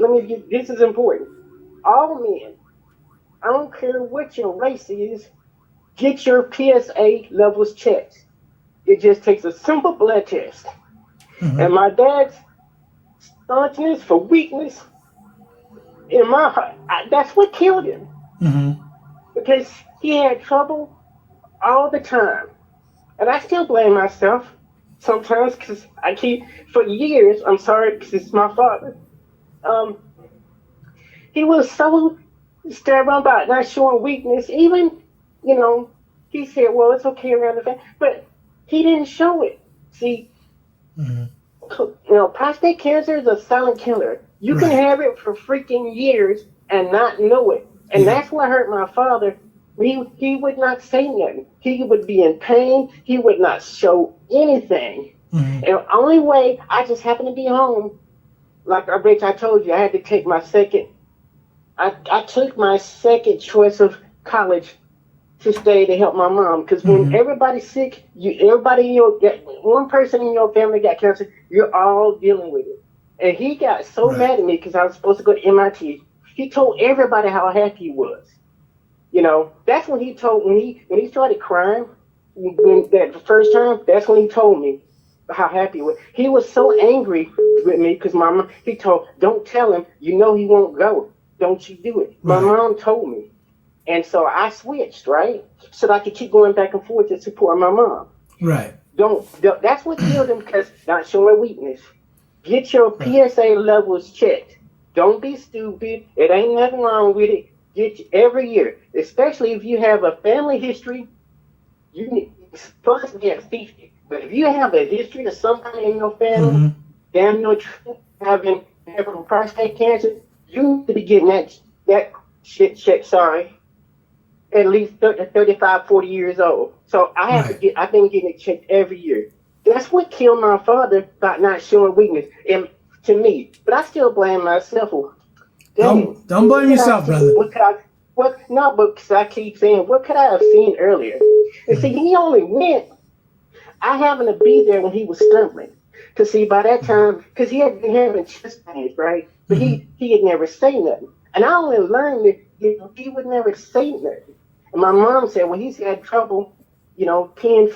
This is important. All men, I don't care what your race is, get your PSA levels checked. It just takes a simple blood test. And my dad's staunchness for weakness in my heart, that's what killed him. Because he had trouble all the time. And I still blame myself sometimes, because for years, I'm sorry, because it's my father. He was so stubborn about not showing weakness. Even, he said, well, it's okay around the family. But he didn't show it. See, prostate cancer is a silent killer. You can have it for freaking years and not know it. And that's what hurt my father. He would not say nothing. He would be in pain. He would not show anything. And the only way, I just happened to be home. Like I told you, I had to take my second. I took my second choice of college to stay to help my mom. Because when everybody's sick, one person in your family got cancer, you're all dealing with it. And he got so mad at me because I was supposed to go to MIT. He told everybody how happy he was. That's when he started crying. The first time, that's when he told me how happy he was. He was so angry with me because don't tell him, he won't go. Don't you do it. My mom told me. And so I switched, right? So that I could keep going back and forth to support my mom. Right. That's what killed him, because not showing weakness. Get your PSA levels checked. Don't be stupid. It ain't nothing wrong with it. Every year, especially if you have a family history, you need supposed to be at 50. But if you have a history of somebody in your family, having prostate cancer, you need to be getting that shit checked, at least 35, 40 years old. So I've been getting it checked every year. That's what killed my father, by not showing weakness, and to me. But I still blame myself. Don't blame yourself, brother. Because I keep saying, what could I have seen earlier? And see, he only went. I happened to be there when he was stumbling. Because see, by that time, because he had been having chest pains, right? But he had never say nothing. And I only learned that he would never say nothing. And my mom said, well, he's had trouble, peeing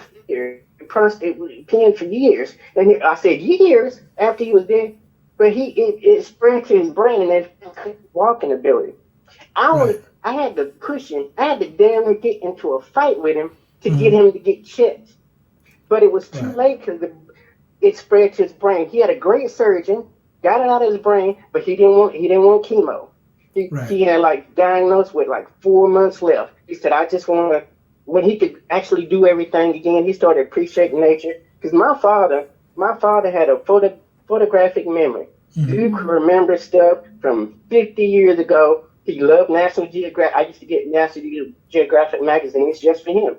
for years. And I said, years after he was dead? But it spread to his brain and his walking ability. I had to push him. I had to damn near get into a fight with him to get him to get checked. But it was too late, because it spread to his brain. He had a great surgeon, got it out of his brain, but he didn't want chemo. He had diagnosed with 4 months left. He said, I just want to, when he could actually do everything again, he started appreciating nature. Because my father had a photographic memory. You can remember stuff from 50 years ago. He loved National Geographic. I used to get National Geographic magazines just for him.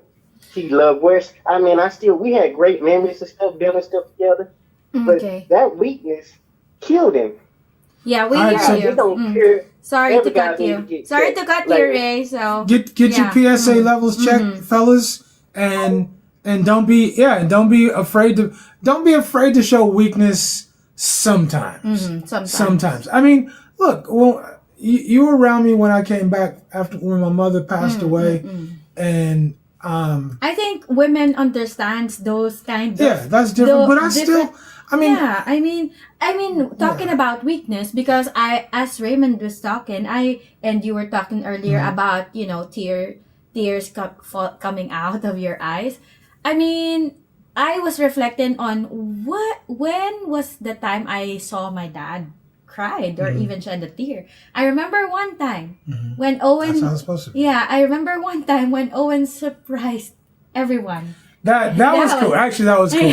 He loved we had great memories of stuff, building stuff together. But that weakness killed him. Yeah, we All right, hear so- you. We don't care. Sorry to Every guy cut needs you. to get Sorry to checked. cut Like- you, Ray. So Get Yeah. your PSA levels checked, fellas, and don't be afraid to show weakness sometimes. sometimes. I mean, look, well, you were around me when I came back when my mother passed away, and I think women understands those kind of yeah, that's different. But I still, different- I mean, yeah, I mean, talking about weakness, because as Raymond was talking, and you were talking earlier about, tears coming out of your eyes. I mean, I was reflecting on when was the time I saw my dad cried or even shed a tear. I remember one time when Owen. that's how it's supposed to be. Yeah, I remember one time when Owen surprised everyone. That was cool. Actually, that was cool.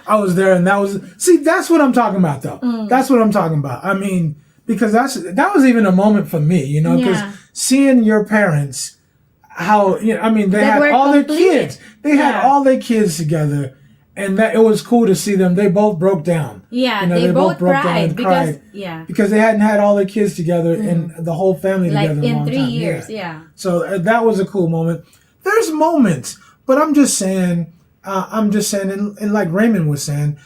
I was there, and that's what I'm talking about, though. That's what I'm talking about. I mean, because that was even a moment for me, because Yeah. seeing your parents, how I mean, they That had were all their complete. kids. They had Yeah. all their kids together, and that it was cool to see them. They both broke down. Yeah, You know, they both broke down cried and because cried. Because they hadn't had all their kids together and the whole family like together in a in long 3 time. years, yeah. So that was a cool moment. There's moments, but I'm just saying, and like Raymond was saying,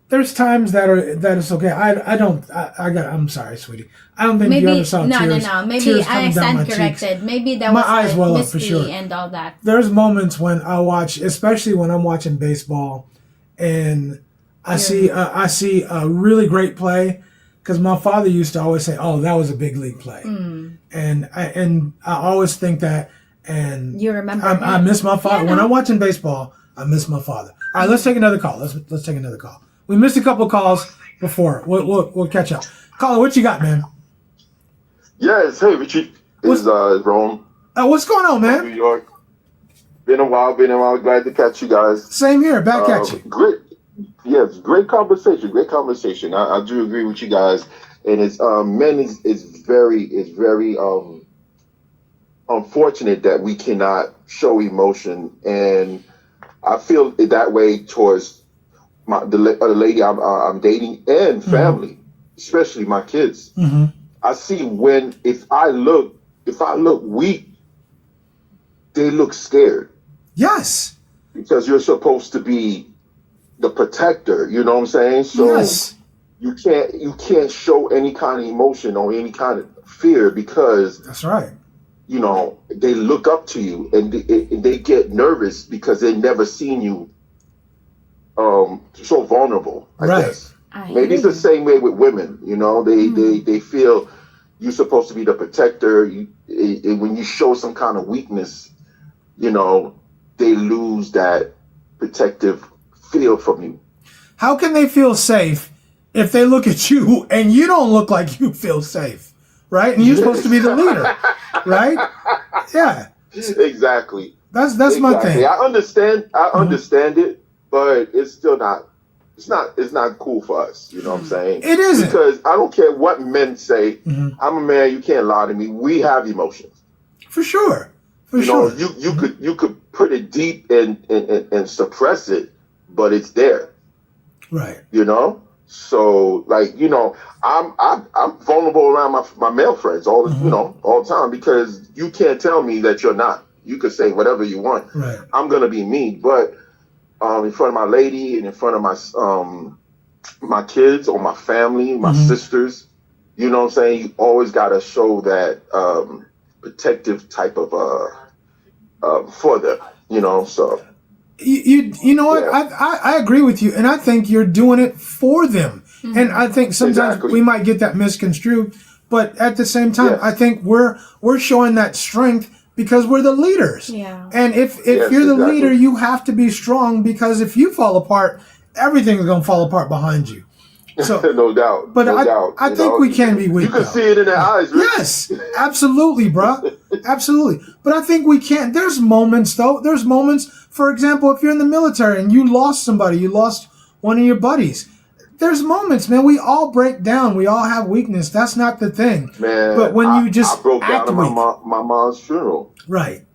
there's times that it's okay. I'm sorry, sweetie. I don't think you ever saw tears. No. Maybe tears I coming down my stand cheeks. corrected. Maybe that My was eyes like well up misty for sure. and all that. There's moments when I watch, especially when I'm watching baseball, and I see a really great play, because my father used to always say, "Oh, that was a big league play," and I always think that. And You remember I him. miss my father. Yeah, When no. I'm watching baseball, I miss my father. All right, let's take another call. Let's take another call. We missed a couple calls before. We'll catch up. Caller, what you got, man? Yes, hey Richie, this is Rome, What's going on, New man? York. Been a while. Glad to catch you guys. Same here. Back at you. Great, yes, great conversation. I do agree with you guys, and it's men is very unfortunate that we cannot show emotion, and I feel it that way towards the lady I'm dating and family, especially my kids. Mm-hmm. I see if I look weak, they look scared Yes. because you're supposed to be the protector. You know what I'm saying? So Yes. you can't show any kind of emotion or any kind of fear because That's right. they look up to you and they get nervous because they've never seen you so vulnerable. I Right. guess. I Maybe it's hear the same way with women. They feel you're supposed to be the protector. And when you show some kind of weakness, they lose that protective feel from you. How can they feel safe if they look at you and you don't look like you feel safe, right? And you're supposed to be the leader, right? Yeah. Exactly. That's my thing. I understand it, but it's still not. It's not cool for us. You know what I'm saying? It isn't. Because I don't care what men say. Mhm. I'm a man. You can't lie to me. We have emotions. For sure. For You sure. know, you could put it deep and suppress it, but it's there. Right. So I'm vulnerable around my male friends all the time because you can't tell me that you're not. You could say whatever you want. Right. I'm gonna be me, but in front of my lady and in front of my kids or my family, my sisters, you know what I'm saying? You always gotta show that protective type of for them, so. You know what? Yeah. I agree with you, and I think you're doing it for them. And I think sometimes Exactly. we might get that misconstrued, but at the same time, Yes. I think we're showing that strength because we're the leaders. Yeah. And if Yes, you're the exactly. leader, you have to be strong because if you fall apart, everything's gonna fall apart behind you. So, No doubt. but no doubt, I think we can be weak. You can though. see it in their eyes, Rich. Yes, absolutely, bruh. Absolutely. But I think we can't. There's moments, though. There's moments, for example, if you're in the military and you lost somebody, you lost one of your buddies. There's moments, man. We all break down. We all have weakness. That's not the thing. Man, But when you just I broke act down at weak. my mom's funeral. Right.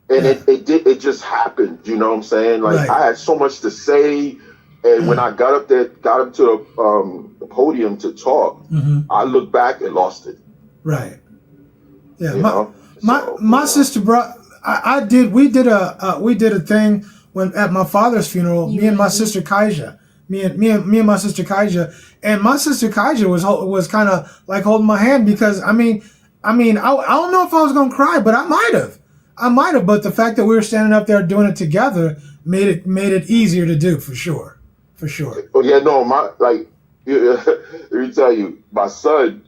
And Yeah. it just happened, you know what I'm saying? Like Right. I had so much to say, and when I got up to the podium to talk, I looked back and lost it. Right. Yeah. You know? My sister brought. We did a thing when at my father's funeral. Me and my sister Kaija. Me and my sister Kaija, and my sister Kaija was kind of like holding my hand because I don't know if I was gonna cry, but I might have. But the fact that we were standing up there doing it together made it easier to do for sure. Oh yeah, no, let me tell you, my son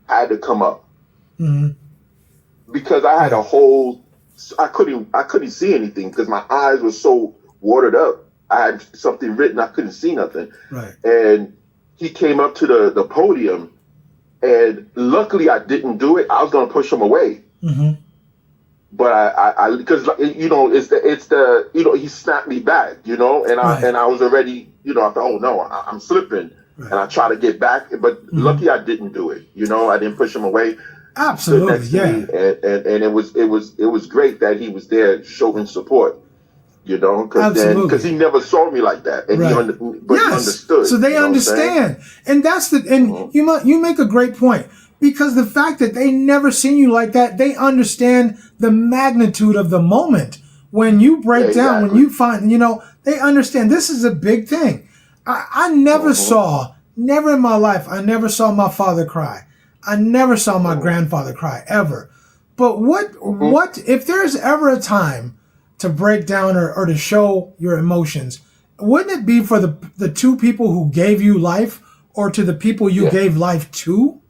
had to come up because I had I couldn't see anything because my eyes were so watered up. I had something written, I couldn't see nothing. Right. And he came up to the podium, and luckily I didn't do it. I was gonna push him away. But I because it's the he snapped me back, and I was already, I thought, oh no, I'm slipping. Right. And I tried to get back, but lucky I didn't do it. I didn't push him away. Absolutely, yeah. And it was great that he was there showing support. Because he never saw me like that, and he understood. So they understand, and you make a great point because the fact that they never seen you like that, they understand the magnitude of the moment when you break down, when you find, they understand this is a big thing. I never never in my life, I never saw my father cry. I never saw my grandfather cry ever. But what if there's ever a time to break down or to show your emotions, wouldn't it be for the two people who gave you life or to the people you gave life to?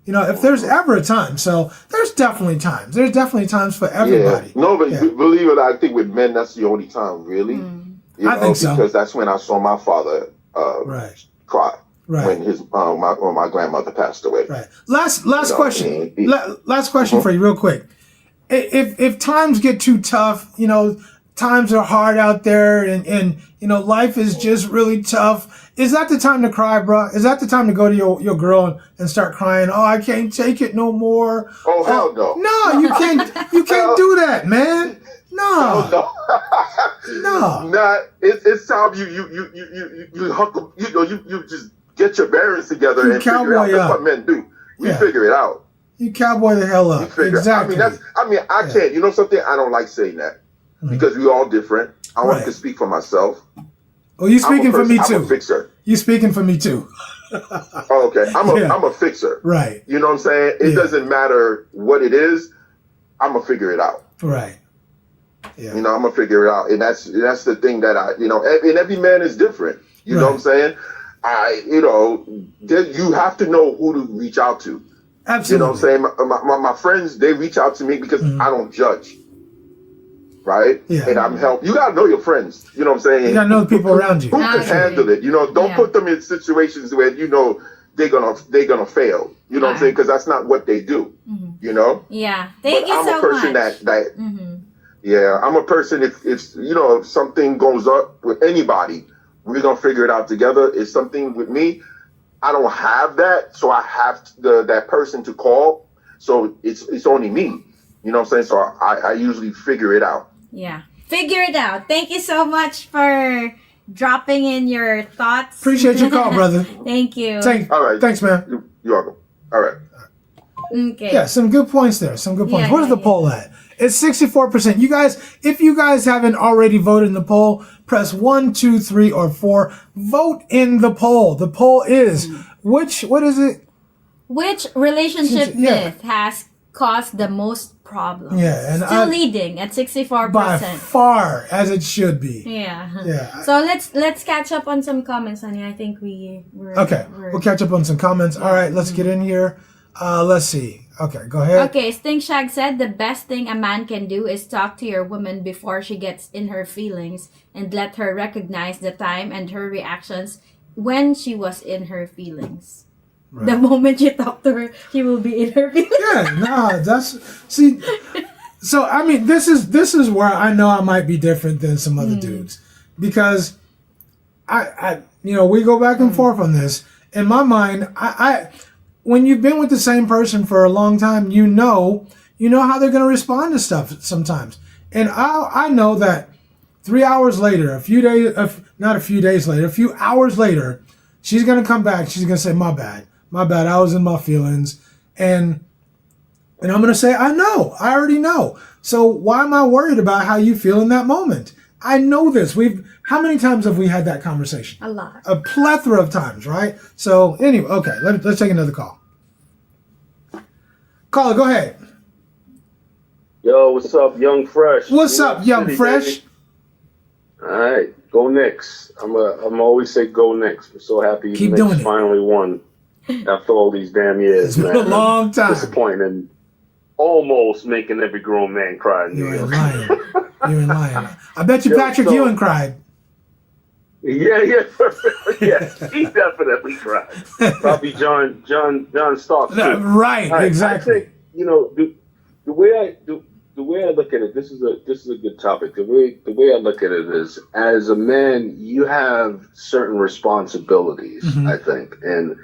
If there's ever a time. So there's definitely times. There's definitely times for everybody. Yeah. No, but believe it, I think with men, that's the only time, really. I think so. Because that's when I saw my father cry. Right. When when my grandmother passed away. Right. Last question. Last question for you, real quick. If times get too tough, times are hard out there, and life is just really tough. Is that the time to cry, bro? Is that the time to go to your girl and start crying? Oh, I can't take it no more. Oh hell no! No, you can't. You can't do that, man. No. No. Nah, it's time you huckle. You just get your bearings together and figure out. That's what men do. We figure it out. You cowboy the hell up. Exactly. I can't. You know something? I don't like saying that because we're all different. I want to speak for myself. Oh, you speaking for me too? I'm a fixer. You speaking for me too? Oh, okay. I'm a fixer. Right. You know what I'm saying? It doesn't matter what it is. I'm gonna figure it out. Right. Yeah. I'm gonna figure it out, and that's the thing that and every man is different. You know what I'm saying? You have to know who to reach out to. Absolutely. You know what I'm saying? My friends, they reach out to me because I don't judge. Right? Yeah. And I'm helping. You gotta know your friends. You know what I'm saying? You gotta know the people around you. Who can handle it? Don't put them in situations where they're gonna fail. You know what I'm saying? Because that's not what they do. Yeah. Thank you so much. I'm a person that yeah, I'm a person if something goes up with anybody, we're gonna figure it out together. If something with me, I don't have that, so I have that person to call. So it's only me. You know what I'm saying? So I usually figure it out. Yeah. Figure it out. Thank you so much for dropping in your thoughts. Appreciate your call, brother. Thank you. All right. Thanks, man. You're welcome. All right. Okay. Yeah, some good points there. Some good points. Where's the poll at? It's 64%. You guys, if you guys haven't already voted in the poll, press 1, 2, 3, or 4. Vote in the poll. The poll is what is it? Which relationship myth has caused the most problems? Yeah, and still leading at 64%. By far, as it should be. Yeah. Yeah. So let's catch up on some comments, honey. I think we're we'll catch up on some comments. All right, let's get in here. Let's see. Okay, go ahead. Okay, Stink Shag said the best thing a man can do is talk to your woman before she gets in her feelings and let her recognize the time and her reactions when she was in her feelings. Right. The moment you talk to her, she will be in her feelings. Yeah, so I mean, this is where I know I might be different than some other dudes because I we go back and forth on this. In my mind, I when you've been with the same person for a long time, you know how they're going to respond to stuff sometimes. And I know that 3 hours later, a few hours later, she's gonna come back. She's gonna say, my bad. I was in my feelings. And I'm gonna say, I already know. So why am I worried about how you feel in that moment? I know this. How many times have we had that conversation? A lot. A plethora of times, right? So anyway, okay, let's take another call. Caller, go ahead. Yo, what's up, Young Fresh? What's up, Young Fresh? Baby. All right, go Knicks. I'm always say go Knicks. I'm so happy Keep the doing Knicks it. finally won after all these damn years. It's been a long time. Disappointing. Almost making every grown man cry. You ain't lying. You ain't lying. I bet you Patrick Ewing cried. Yeah, he definitely cried. Probably John Stark. No, right, exactly. I think, the way I look at it, this is a good topic. The way I look at it is, as a man, you have certain responsibilities, I think, and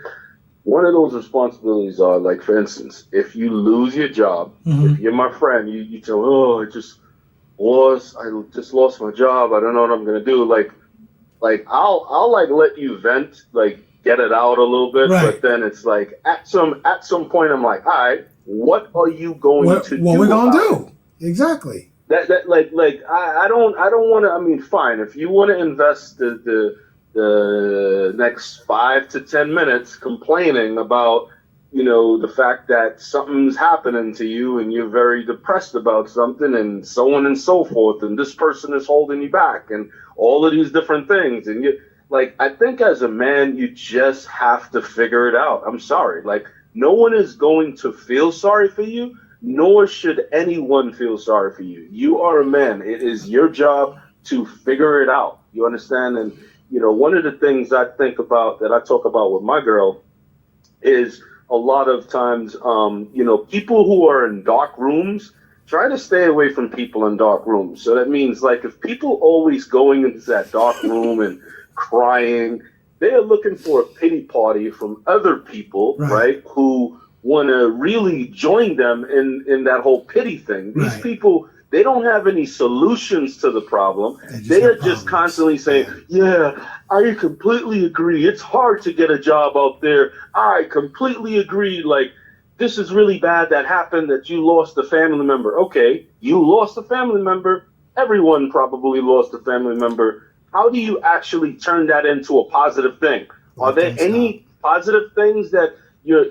one of those responsibilities are, like, for instance, if you lose your job, if you're my friend, you tell, I just lost my job. I don't know what I'm gonna do. Like I'll like let you vent, like get it out a little bit, right. But then it's like at some point I'm like, all right, what are you going to do? What we gonna do? Exactly. That I don't want to. I mean, fine, if you want to invest the next 5 to 10 minutes complaining about, the fact that something's happening to you and you're very depressed about something and so on and so forth, and this person is holding you back and all of these different things, and I think as a man you just have to figure it out. I'm sorry, no one is going to feel sorry for you, nor should anyone feel sorry for you. You are a man. It is your job to figure it out. You understand? And one of the things I think about, that I talk about with my girl, is a lot of times, people who are in dark rooms, try to stay away from people in dark rooms. So that means, if people always going into that dark room and crying, they are looking for a pity party from other people, right? Who want to really join them in that whole pity thing. These people, they don't have any solutions to the problem. They are just constantly saying, yeah, I completely agree. It's hard to get a job out there. I completely agree. This is really bad that happened, that you lost a family member. Okay, you lost a family member. Everyone probably lost a family member. How do you actually turn that into a positive thing? Are there any positive things that your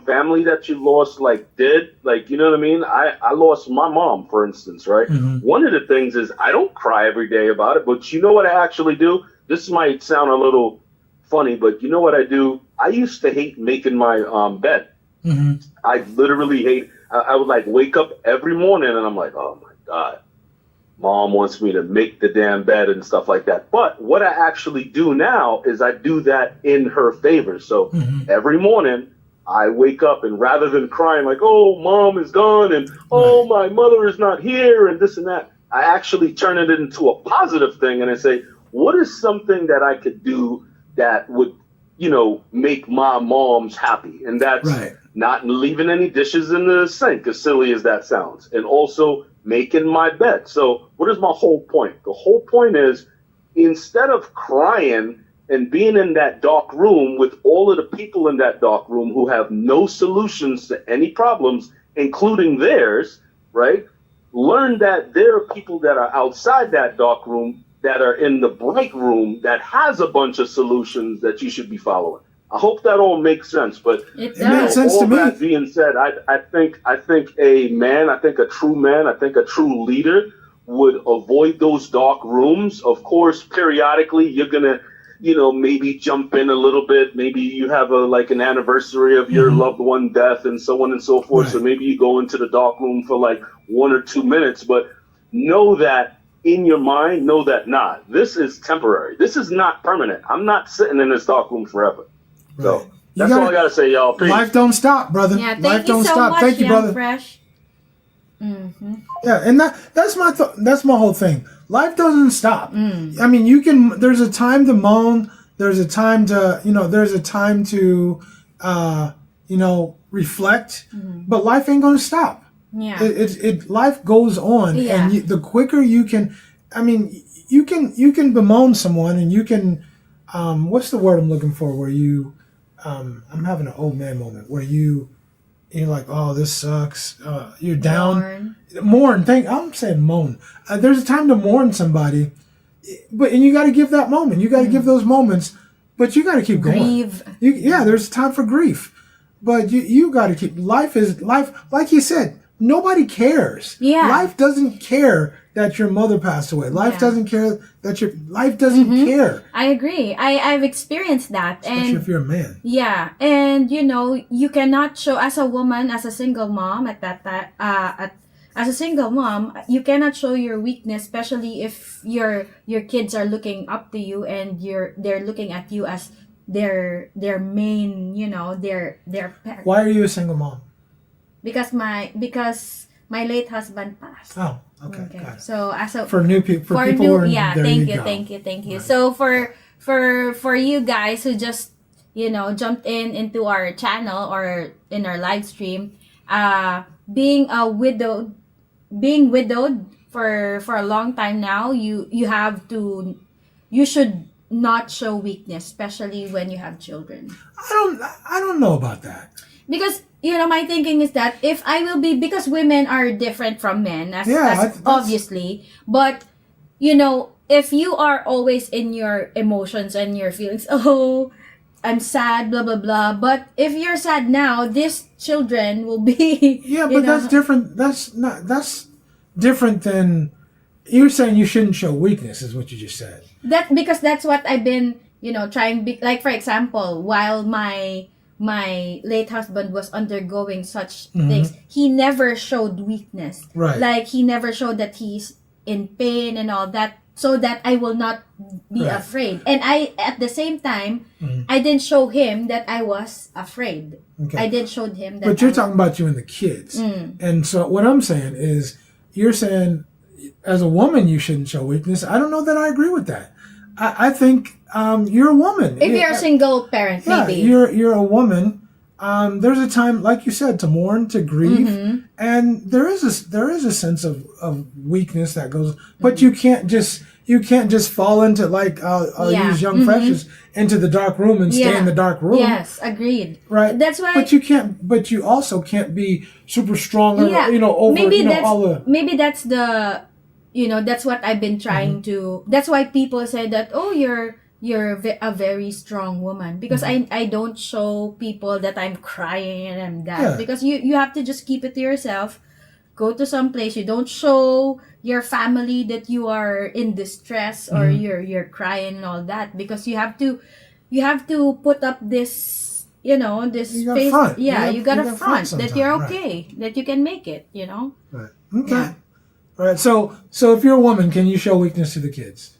family that you lost did? You know what I mean? I lost my mom, for instance, right? One of the things is I don't cry every day about it, but you know what I actually do? This might sound a little funny, but you know what I do? I used to hate making my bed. I literally hate. I would wake up every morning and I'm like, oh my God, Mom wants me to make the damn bed and stuff like that. But what I actually do now is I do that in her favor. So every morning I wake up, and rather than crying like, oh, Mom is gone and oh, my mother is not here and this and that, I actually turn it into a positive thing. And I say, what is something that I could do that would, make my mom's happy? And that's not leaving any dishes in the sink, as silly as that sounds. And also making my bed. So what is my whole point? The whole point is, instead of crying and being in that dark room with all of the people in that dark room who have no solutions to any problems, including theirs, right? Learn that there are people that are outside that dark room that are in the bright room that has a bunch of solutions that you should be following. I hope that all makes sense. But it makes sense all to me. that being said, I think a man, I think a true leader would avoid those dark rooms. Of course, periodically you're gonna, maybe jump in a little bit. Maybe you have an anniversary of your loved one death and so on and so forth. So maybe you go into the dark room for 1 or 2 minutes, but know that in your mind, this is temporary. This is not permanent. I'm not sitting in this dark room forever. So that's all I gotta say, y'all. Peace. Life don't stop, brother. Yeah, Life don't stop. Much, thank you, brother. Fresh. Yeah, and that's my whole thing. Life doesn't stop. I mean, there's a time to moan. There's a time to, there's a time to, reflect. But life ain't gonna stop. Yeah. Life goes on, and the quicker you can, you can bemoan someone, and you can what's the word I'm looking for? Where you, I'm having an old man moment where you're like, oh, this sucks. You're down. Mourn. I'm saying moan. There's a time to mourn somebody, and you got to give that moment. You got to give those moments, but you got to keep going. Grieve. There's time for grief, but you got to keep. Life is life. Like you said, nobody cares. Yeah. Life doesn't care that your mother passed away. Life doesn't care that life doesn't care. I agree. I've experienced that. Especially and if you're a man. Yeah, and you cannot show as a woman, as a single mom at that time. As a single mom, you cannot show your weakness, especially if your kids are looking up to you and they're looking at you as their main, their parent. Why are you a single mom? Because my late husband passed. Oh, okay. Got it. So For new people, for people who are there, thank you. Right. So for you guys who just jumped into our channel or in our live stream, being widowed for a long time now, you should not show weakness, especially when you have children. I don't know about that. Because my thinking is that if I will be, because women are different from men, as obviously, but if you are always in your emotions and your feelings, oh, I'm sad, blah blah blah. But if you're sad now, these children will be. Yeah, but that's different. That's different than you're saying. You shouldn't show weakness, is what you just said. Because that's what I've been, trying. Like for example, while my late husband was undergoing such things, he never showed weakness. Right. Like he never showed that he's in pain and all that, so that I will not be afraid. And I, at the same time, I didn't show him that I was afraid. Okay. I did show him that. But you're talking about you and the kids. And so what I'm saying is, you're saying as a woman you shouldn't show weakness. I don't know that I agree with that. I think you're a woman. If you're a single parent, maybe. You're a woman. There's a time, like you said, to mourn, to grieve, and there is a sense of weakness that goes. But you can't just fall into, like I'll use Young Freshers, into the dark room and stay in the dark room. Yes, agreed. Right. That's why. But you can't. But you also can't be super strong. Or, over. Maybe that's the. That's what I've been trying to. That's why people say that, oh, you're a very strong woman, because I don't show people that I'm crying and I'm that, because you have to just keep it to yourself. Go to some place. You don't show your family that you are in distress or you're crying and all that, because you have to put up this this face. Front. You gotta front that you're okay, right. that you can make it. Right. Okay. All right. So if you're a woman, can you show weakness to the kids?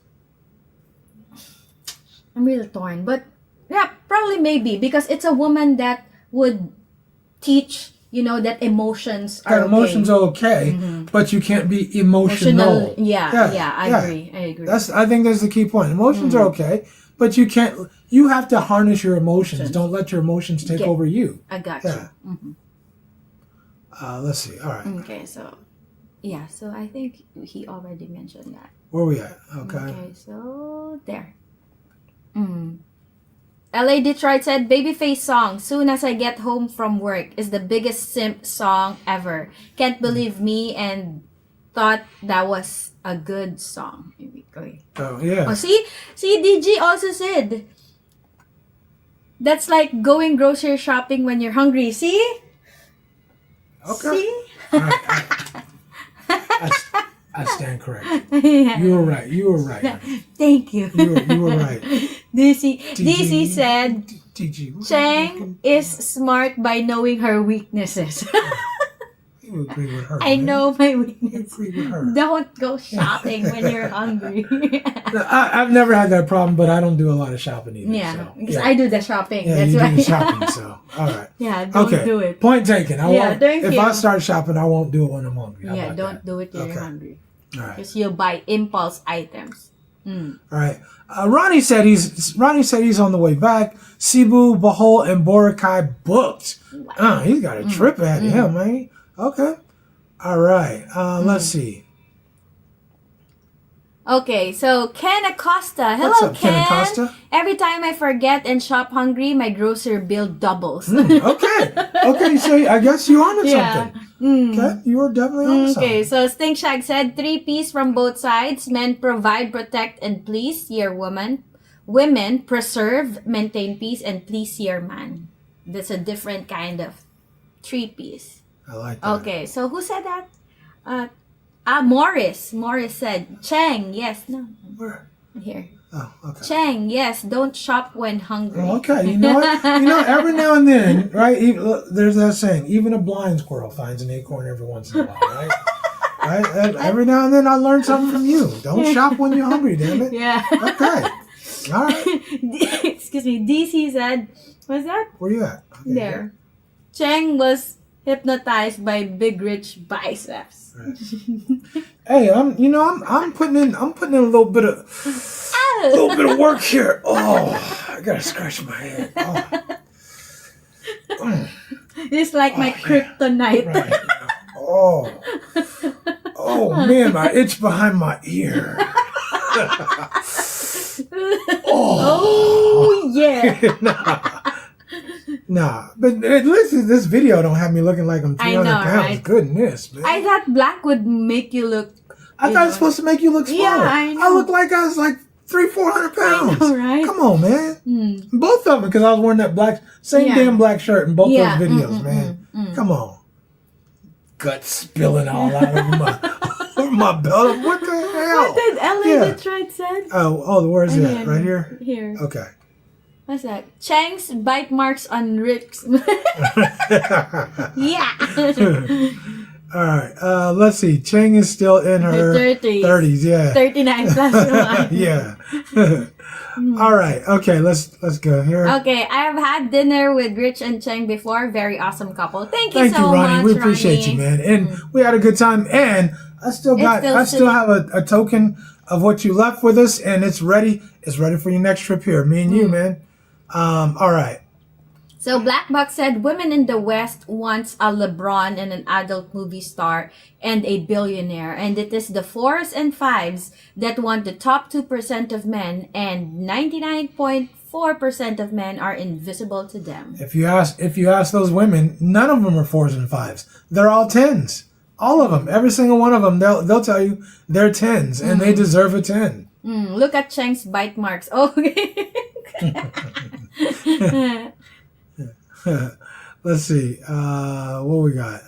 I'm really torn, but yeah, probably maybe, because it's a woman that would teach, that emotions are okay. Emotions are okay, but you can't be emotional. I agree. I think that's the key point. Emotions are okay, but you can't. You have to harness your emotions. Don't let your emotions take over you. I got you. Let's see. All right. Okay, so so I think he already mentioned that. Where we at? Okay. Okay, so there. LA Detroit said, Babyface song, Soon As I Get Home From Work, is the biggest simp song ever. Can't believe me, and thought that was a good song. Oh, yeah. Oh, see, DG also said, that's like going grocery shopping when you're hungry. See? Okay. See? I stand corrected. You were right. Thank you. You were right. DC said, TG. Cheng is smart by knowing her weaknesses. You agree with her. I know my weakness. You agree with her. Don't go shopping when you're hungry. I've never had that problem, but I don't do a lot of shopping either. Because I do the shopping. Yeah, that's you why. do the shopping, so all right. Yeah, don't do it. Point taken. If I start shopping, I won't do it when I'm hungry. Don't do it when you're hungry. All right. Because you'll buy impulse items. All right. Ronnie said he's on the way back. Cebu, Bohol, and Boracay booked. Wow. He's got a trip ahead of him, man. Okay. All right. Let's see. Okay, so Ken Acosta. Hello, What's up, Ken Acosta? Every time I forget and shop hungry, my grocery bill doubles. Okay, so I guess you're onto Yeah. something. Okay, you are definitely onto Okay, something. so Stink Shag said 3 P's from both sides. Men provide, protect, and please your woman. Women preserve, maintain peace, and please your man. That's a different kind of 3 P's. I like that. Okay, so who said that? Morris. Morris said, Cheng, yes, no, Where? here. Oh, okay. Cheng, yes, don't shop when hungry. Okay, you know what? Every now and then, right? Look, there's that saying: even a blind squirrel finds an acorn every once in a while, right? Right? Every now and then, I learn something from you. Don't shop when you're hungry, damn it. Yeah. Okay. All right. Excuse me. DC said, what's that? Where you at? Okay, There. Cheng was hypnotized by big rich biceps. Hey, I'm putting in a little bit of work here. Oh, I gotta scratch my head. Oh. It's like my kryptonite. Right. Oh man, my itch behind my ear. Oh yeah. Nah, but at least this video don't have me looking like I'm 300 know, pounds. right? Goodness, man. I thought black would make you look. I thought it's supposed to make you look smaller. Yeah, I know. I look like I was like 300-400 pounds. I know, right? Come on, man. Both of them, because I was wearing that same Yeah. damn black shirt in both Yeah. those videos, man. Come on. Guts spilling all out over my belt. What the hell? What did Ellie Detroit said? Oh, where is that? Right here? Here. Okay. What's that? Cheng's bite marks on Rick's. Yeah. All right. Let's see. Cheng is still in her 30s. Yeah. 39 plus 1. Yeah. All right. Okay. Let's go here. Okay, I've had dinner with Rich and Cheng before. Very awesome couple. Thank you Thank so you, Ronnie. much. We appreciate you, man. And we had a good time. And I still have a token of what you left with us, and it's ready. It's ready for your next trip here. Me and you, man. All right. So Black Buck said, women in the West wants a LeBron and an adult movie star and a billionaire. And it is the 4s and 5s that want the top 2% of men, and 99.4% of men are invisible to them. If you ask those women, none of them are 4s and 5s. They're all 10s. All of them. Every single one of them. They'll tell you they're 10s, and they deserve a 10. Look at Cheng's bite marks. Okay. Let's see. What we got?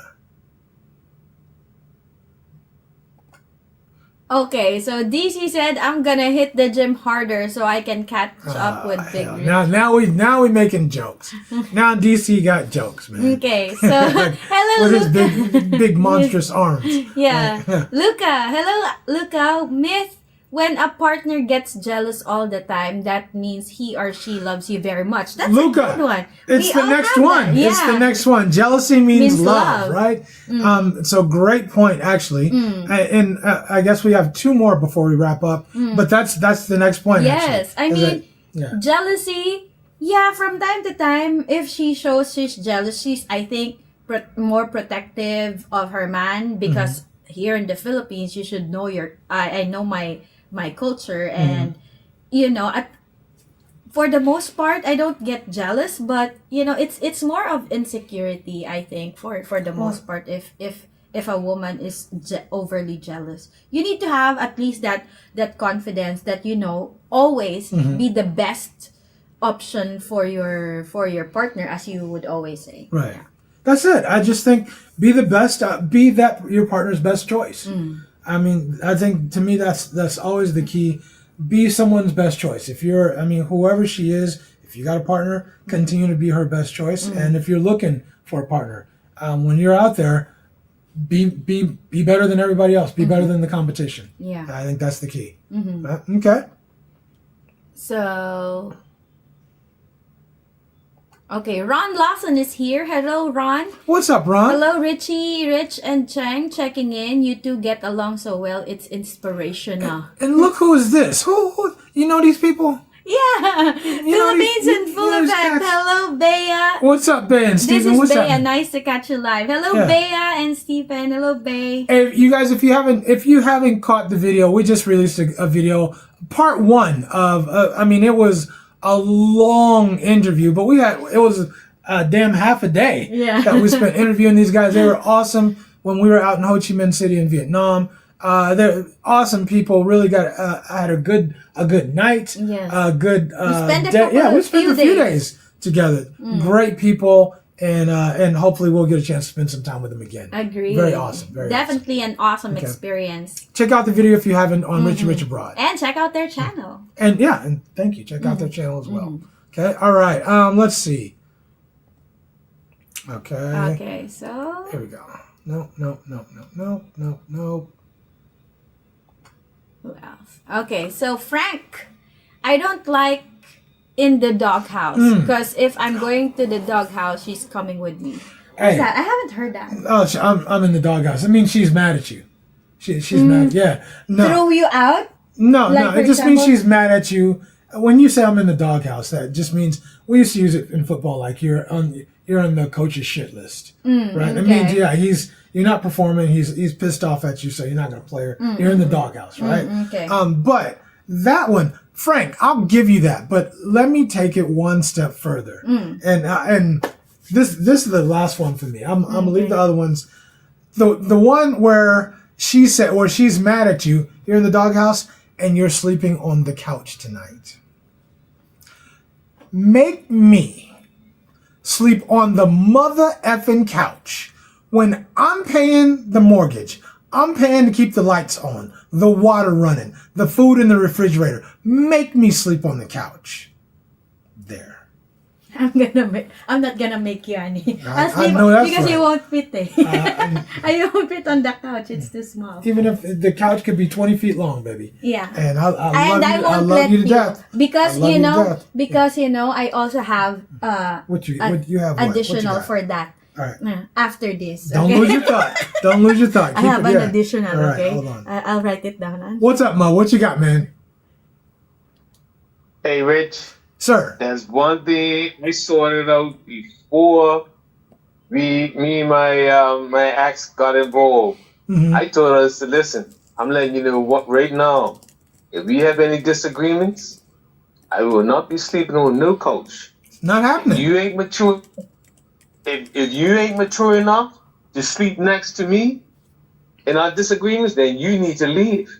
Okay, so DC said, I'm gonna hit the gym harder so I can catch up with Big Rich. Now we making jokes. Now DC got jokes, man. Okay, so hello, with Luca. his big monstrous arms. Yeah. Luca. Hello, Luca. Myth. When a partner gets jealous all the time, that means he or she loves you very much. That's Luca, a good one. It's We the all next have one. that. Yeah. It's the next one. Jealousy means love, love. right? So great point, actually. And I guess we have 2 more before we wrap up. But that's the next point. Yes. Actually. Jealousy. Yeah, from time to time, if she shows she's jealous, she's, I think, more protective of her man, because here in the Philippines, you should know I know my culture, and for the most part I don't get jealous, but it's more of insecurity, I think, for the most part. If a woman is overly jealous, you need to have at least that confidence that always be the best option for your partner, as you would always say. Right. Yeah. That's it. I just think be the best. Be your partner's best choice. I mean, I think to me that's always the key. Be someone's best choice. If whoever she is, if you got a partner, continue to be her best choice. And if you're looking for a partner, when you're out there, be better than everybody else. Be better than the competition. Yeah. I think that's the key. Okay. So, okay, Ron Lawson is here. Hello, Ron. What's up, Ron? Hello, Richie, Rich, and Cheng checking in. You two get along so well. It's inspirational. And look who is this. Who you know these people? Yeah, know, Philippines in full these effect. cats- Hello, Bea. What's up, Ben? This Steven, is what's Bea. up? Nice to catch you live. Hello, Yeah. Bea and Stephen. Hello, Bea. Hey, you guys, if you haven't caught the video, we just released a video, part 1 of. I mean, it was a long interview, but it was a damn half a day that we spent interviewing these guys. They were awesome when we were out in Ho Chi Minh City in Vietnam. They're awesome people. Really had a good night. Yes. A good We spent a day. couple Yeah, we of spent few a few days. days together. Great people, and hopefully we'll get a chance to spend some time with them again. Agree. Very awesome. Very awesome. Definitely an awesome Okay. experience. Check out the video if you haven't on Richie Rich Abroad. And check out their channel. And yeah, and thank you. Check out their channel as well. Okay. All right. Let's see. Okay. Okay, so Here we go. No. who else? Okay, so Frank, I don't like in the doghouse because if I'm going to the doghouse, she's coming with me. What's Hey. that? I haven't heard that. Oh, I'm in the doghouse. I mean, she's mad at you. She's mad. Yeah. No. Throw you out? No. Like, for It just means example? she's mad at you. When you say I'm in the doghouse, that just means we used to use it in football, like you're on the coach's shit list, right? It means you're not performing. He's pissed off at you, so you're not gonna play her. You're in the doghouse, right? Okay. But that one, Frank, I'll give you that. But let me take it one step further, and this is the last one for me. I'm gonna leave the other ones. The one where she's mad at you. You're in the doghouse and you're sleeping on the couch tonight. Make me sleep on the mother effing couch when I'm paying the mortgage. I'm paying to keep the lights on, the water running, the food in the refrigerator. Make me sleep on the couch. There. I'm not gonna make you any. I know that's because right. you won't fit I won't fit on the couch. It's too small. Even if the couch could be 20 feet long, baby. Yeah. And I And love I you. won't I love let you to death. because I love you to death. because I also have What you have? What? additional What you got? for that. All right. After this. Don't okay? lose your thought. Don't lose your thought. I Keep have it, an yeah. additional. All right, Okay. hold on. I'll write it down. What's up, Mo? What you got, man? Hey, Rich. Sir. There's one thing I sorted out before me and my ex got involved. Mhm. I told us to listen. I'm letting you know what right now. If we have any disagreements, I will not be sleeping on no couch. It's not happening. You ain't mature. If you ain't mature enough to sleep next to me in our disagreements, then you need to leave.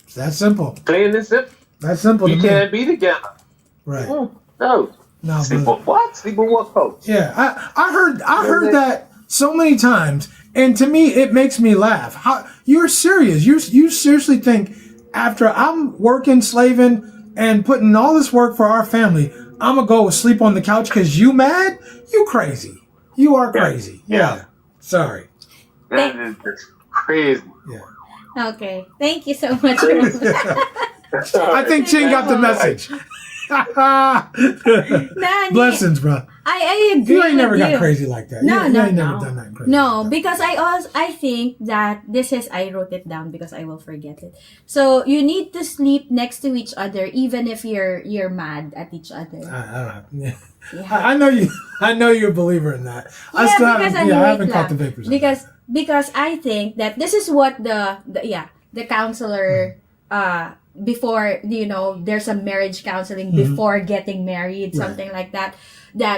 It's that simple. Plain and simple. That's simple We to me. can't be together. Right. No. No, Sleep but on what? Sleep on what couch? yeah, I heard that so many times, and to me it makes me laugh. How you're serious? You seriously think after I'm working, slaving, and putting all this work for our family, I'm gonna go sleep on the couch because you mad? You crazy? You are crazy. Yeah. Sorry. That is just crazy. Yeah. Okay. Thank you so much. I think Cheng got the message. Blessings, bro. I agree. You ain't never with got you. crazy like that. No, you no, ain't no. never done that crazy. No, like that. because I think that I wrote it down because I will forget it. So you need to sleep next to each other even if you're mad at each other. I don't have. Yeah. Yeah. I know you. I know you're a believer in that. I Yeah, still because haven't. I haven't caught the vapors. Because I think that this is what the counselor before there's a marriage counseling before getting married, something like that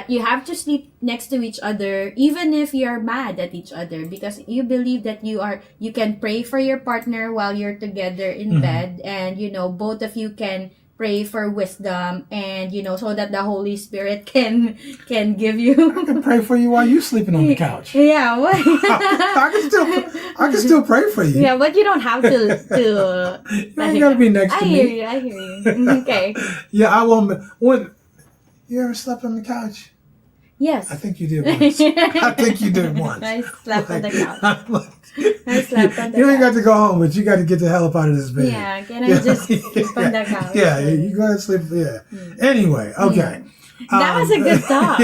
you have to sleep next to each other even if you're mad at each other, because you believe that you can pray for your partner while you're together in bed, and both of you can pray for wisdom, and so that the Holy Spirit can give you. I can pray for you while you sleeping on the couch. Yeah, what? I can still pray for you. Yeah, but you don't have to. You ain't gotta be next to I me. hear you. I hear you. Okay. Yeah, I won't. When you ever slept on the couch? Yes. I think you did once. I think you did once. I slept on the couch. Like, I slept on the you ain't got couch. to go home, but you got to get the hell up out of this bed. Yeah, can I just sleep on the couch? Yeah, you go ahead and sleep. Yeah. Anyway, okay. That was a good thought.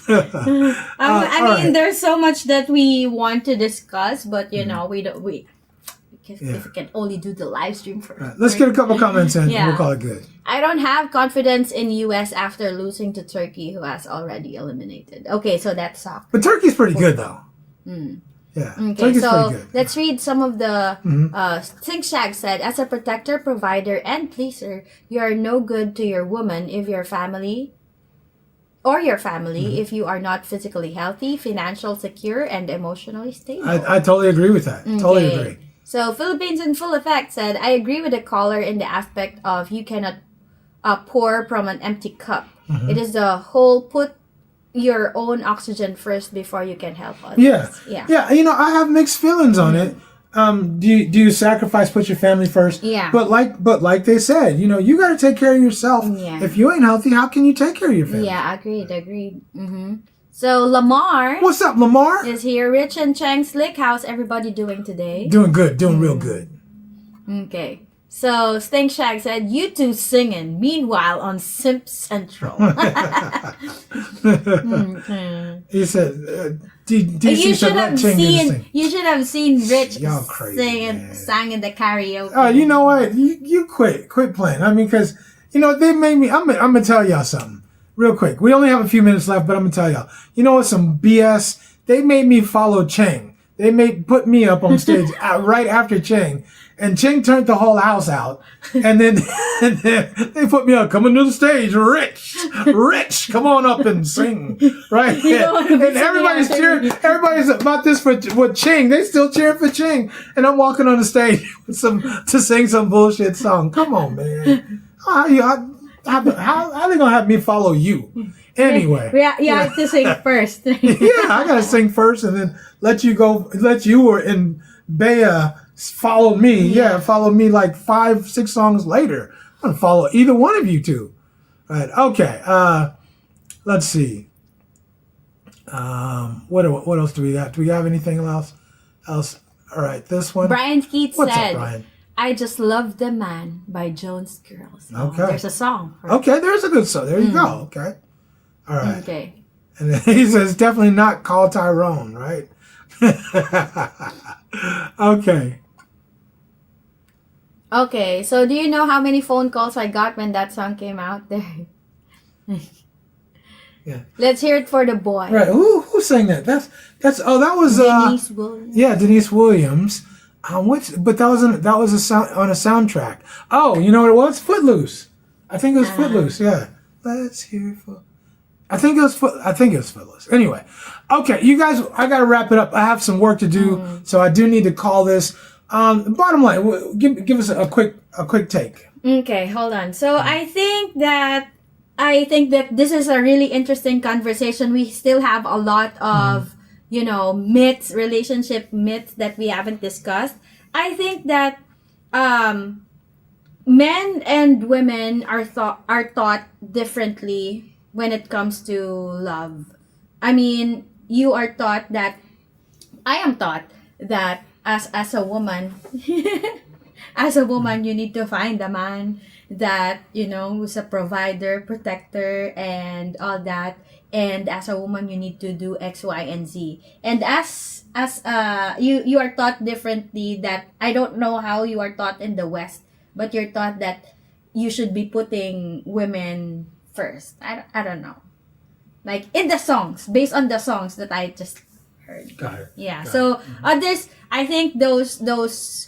I all mean, right. there's so much that we want to discuss, but we if we can only do the live stream first. Right. Let's get a couple comments in, and we'll call it good. I don't have confidence in U.S. after losing to Turkey, who has already eliminated. Okay, so that's soccer. But Turkey's pretty good, though. Yeah, Okay, Turkey's so pretty good. let's read some of the. Cheng said, as a protector, provider, and pleaser, you are no good to your woman if your family if you are not physically healthy, financially secure, and emotionally stable. I totally agree with that. Totally agree. So Philippines in full effect said, I agree with the caller in the aspect of you cannot pour from an empty cup. It is the whole put your own oxygen first before you can help others. Yeah. You know, I have mixed feelings on it. Do you sacrifice, put your family first? Yeah. But like they said, you know, you got to take care of yourself. Yeah. If you ain't healthy, how can you take care of your family? Yeah, agreed. So Lamar What's up, Lamar? is here. Rich and Cheng Slick, how's everybody doing today? Doing good. Doing real good. Okay. So Stink Shag said, you two singing. Meanwhile on Simp Central. He said, DC You said, should let have Cheng do this seen. thing. You should have seen Rich Y'all crazy, man. sang in the karaoke. Oh, you know what? You quit playing. I mean, because you know they made me. I'm gonna tell y'all something real quick. We only have a few minutes left, but I'm gonna tell y'all. You know what? Some BS. They made me follow Cheng. They put me up on stage right after Cheng, and Cheng turned the whole house out. And then they put me up. Coming to the stage, Rich, come on up and sing, right? And everybody's cheering. Everybody's about this with Cheng. They still cheering for Cheng, and I'm walking on the stage with to sing some bullshit song. Come on, man. How they gonna have me follow you? Anyway, you have to sing first. I gotta sing first, and then let you or in Bea follow me. Yeah, follow me like 5-6 songs later. I'm gonna follow either one of you two. Right? Okay. Let's see. What else do we got? Do we have anything else? All right, this one. Brian Keats What's said, up, Brian? I Just Love the Man by Jones Girls. Okay. There's a song. Okay, there's a good song. There you go. Okay. All right. Okay. And then he says, definitely not Call Tyrone, right? Okay. Okay, so do you know how many phone calls I got when that song came out there? Yeah. Let's hear it for the boy. Right. Who sang that? That was Denise Williams. Yeah, Denise Williams. But that was on a soundtrack. Oh, you know what it was? Footloose. I think it was Footloose. Yeah. Let's hear for. I think it was Footloose. Anyway, okay, you guys, I gotta wrap it up. I have some work to do, so I do need to call this. Bottom line, give us a quick take. Okay, hold on. So I think that this is a really interesting conversation. We still have a lot of myths, relationship myths that we haven't discussed. I think that men and women are taught differently when it comes to love. I mean, I am taught that as a woman, you need to find a man that, who's a provider, protector, and all that. And as a woman, you need to do X, Y, and Z. And you are taught differently. That I don't know how you are taught in the West, but you're taught that you should be putting women first. I don't know. Like in the songs, based on the songs that I just heard. Got it. Yeah. So others, I think those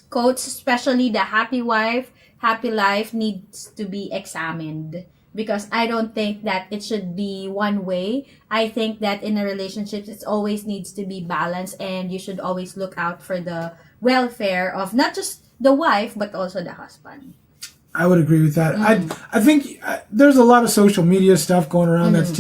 quotes, especially the happy wife, happy life, needs to be examined. Because I don't think that it should be one way. I think that in a relationship, it always needs to be balanced, and you should always look out for the welfare of not just the wife, but also the husband. I would agree with that. I think there's a lot of social media stuff going around that's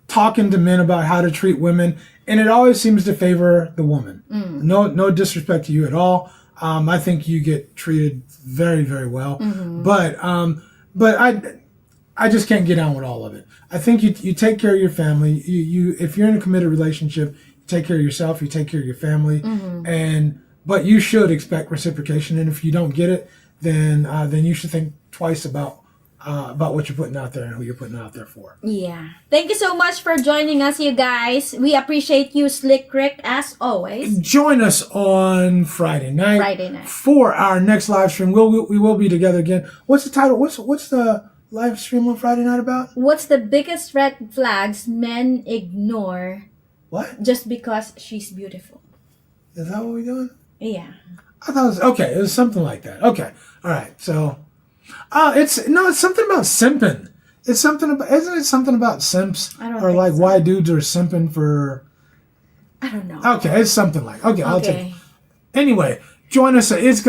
talking to men about how to treat women, and it always seems to favor the woman. No disrespect to you at all. I think you get treated very, very well. But I just can't get on with all of it. I think you take care of your family. You if you're in a committed relationship, you take care of yourself. You take care of your family, but you should expect reciprocation. And if you don't get it, then you should think twice about about what you're putting out there and who you're putting out there for. Yeah. Thank you so much for joining us, you guys. We appreciate you, Slick Rick, as always. Join us on Friday night. For our next live stream. We will be together again. What's the title? What's the live stream on Friday night about? What's the biggest red flags men ignore? What? Just because she's beautiful. Is that what we're doing? Yeah. I thought it was okay. It was something like that. Okay. All right. So, it's something about simping. It's something about, isn't it something about simps? I don't or think like so. why dudes are simping for. I don't know. Okay, it's something like I'll take Okay. it. Anyway, join us. It's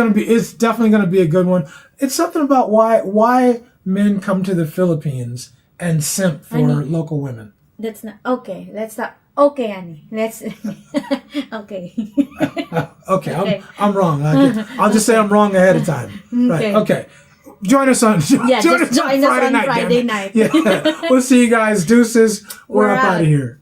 definitely gonna be a good one. It's something about why men come to the Philippines and simp for local women. That's not okay. Let's not. Okay, Annie. Let's. Okay. Okay, I'm wrong. I'll just say I'm wrong ahead of time. Right. Okay. Join us on Join us on Friday night. Yeah. We'll see you guys. Deuces. We're up out of here.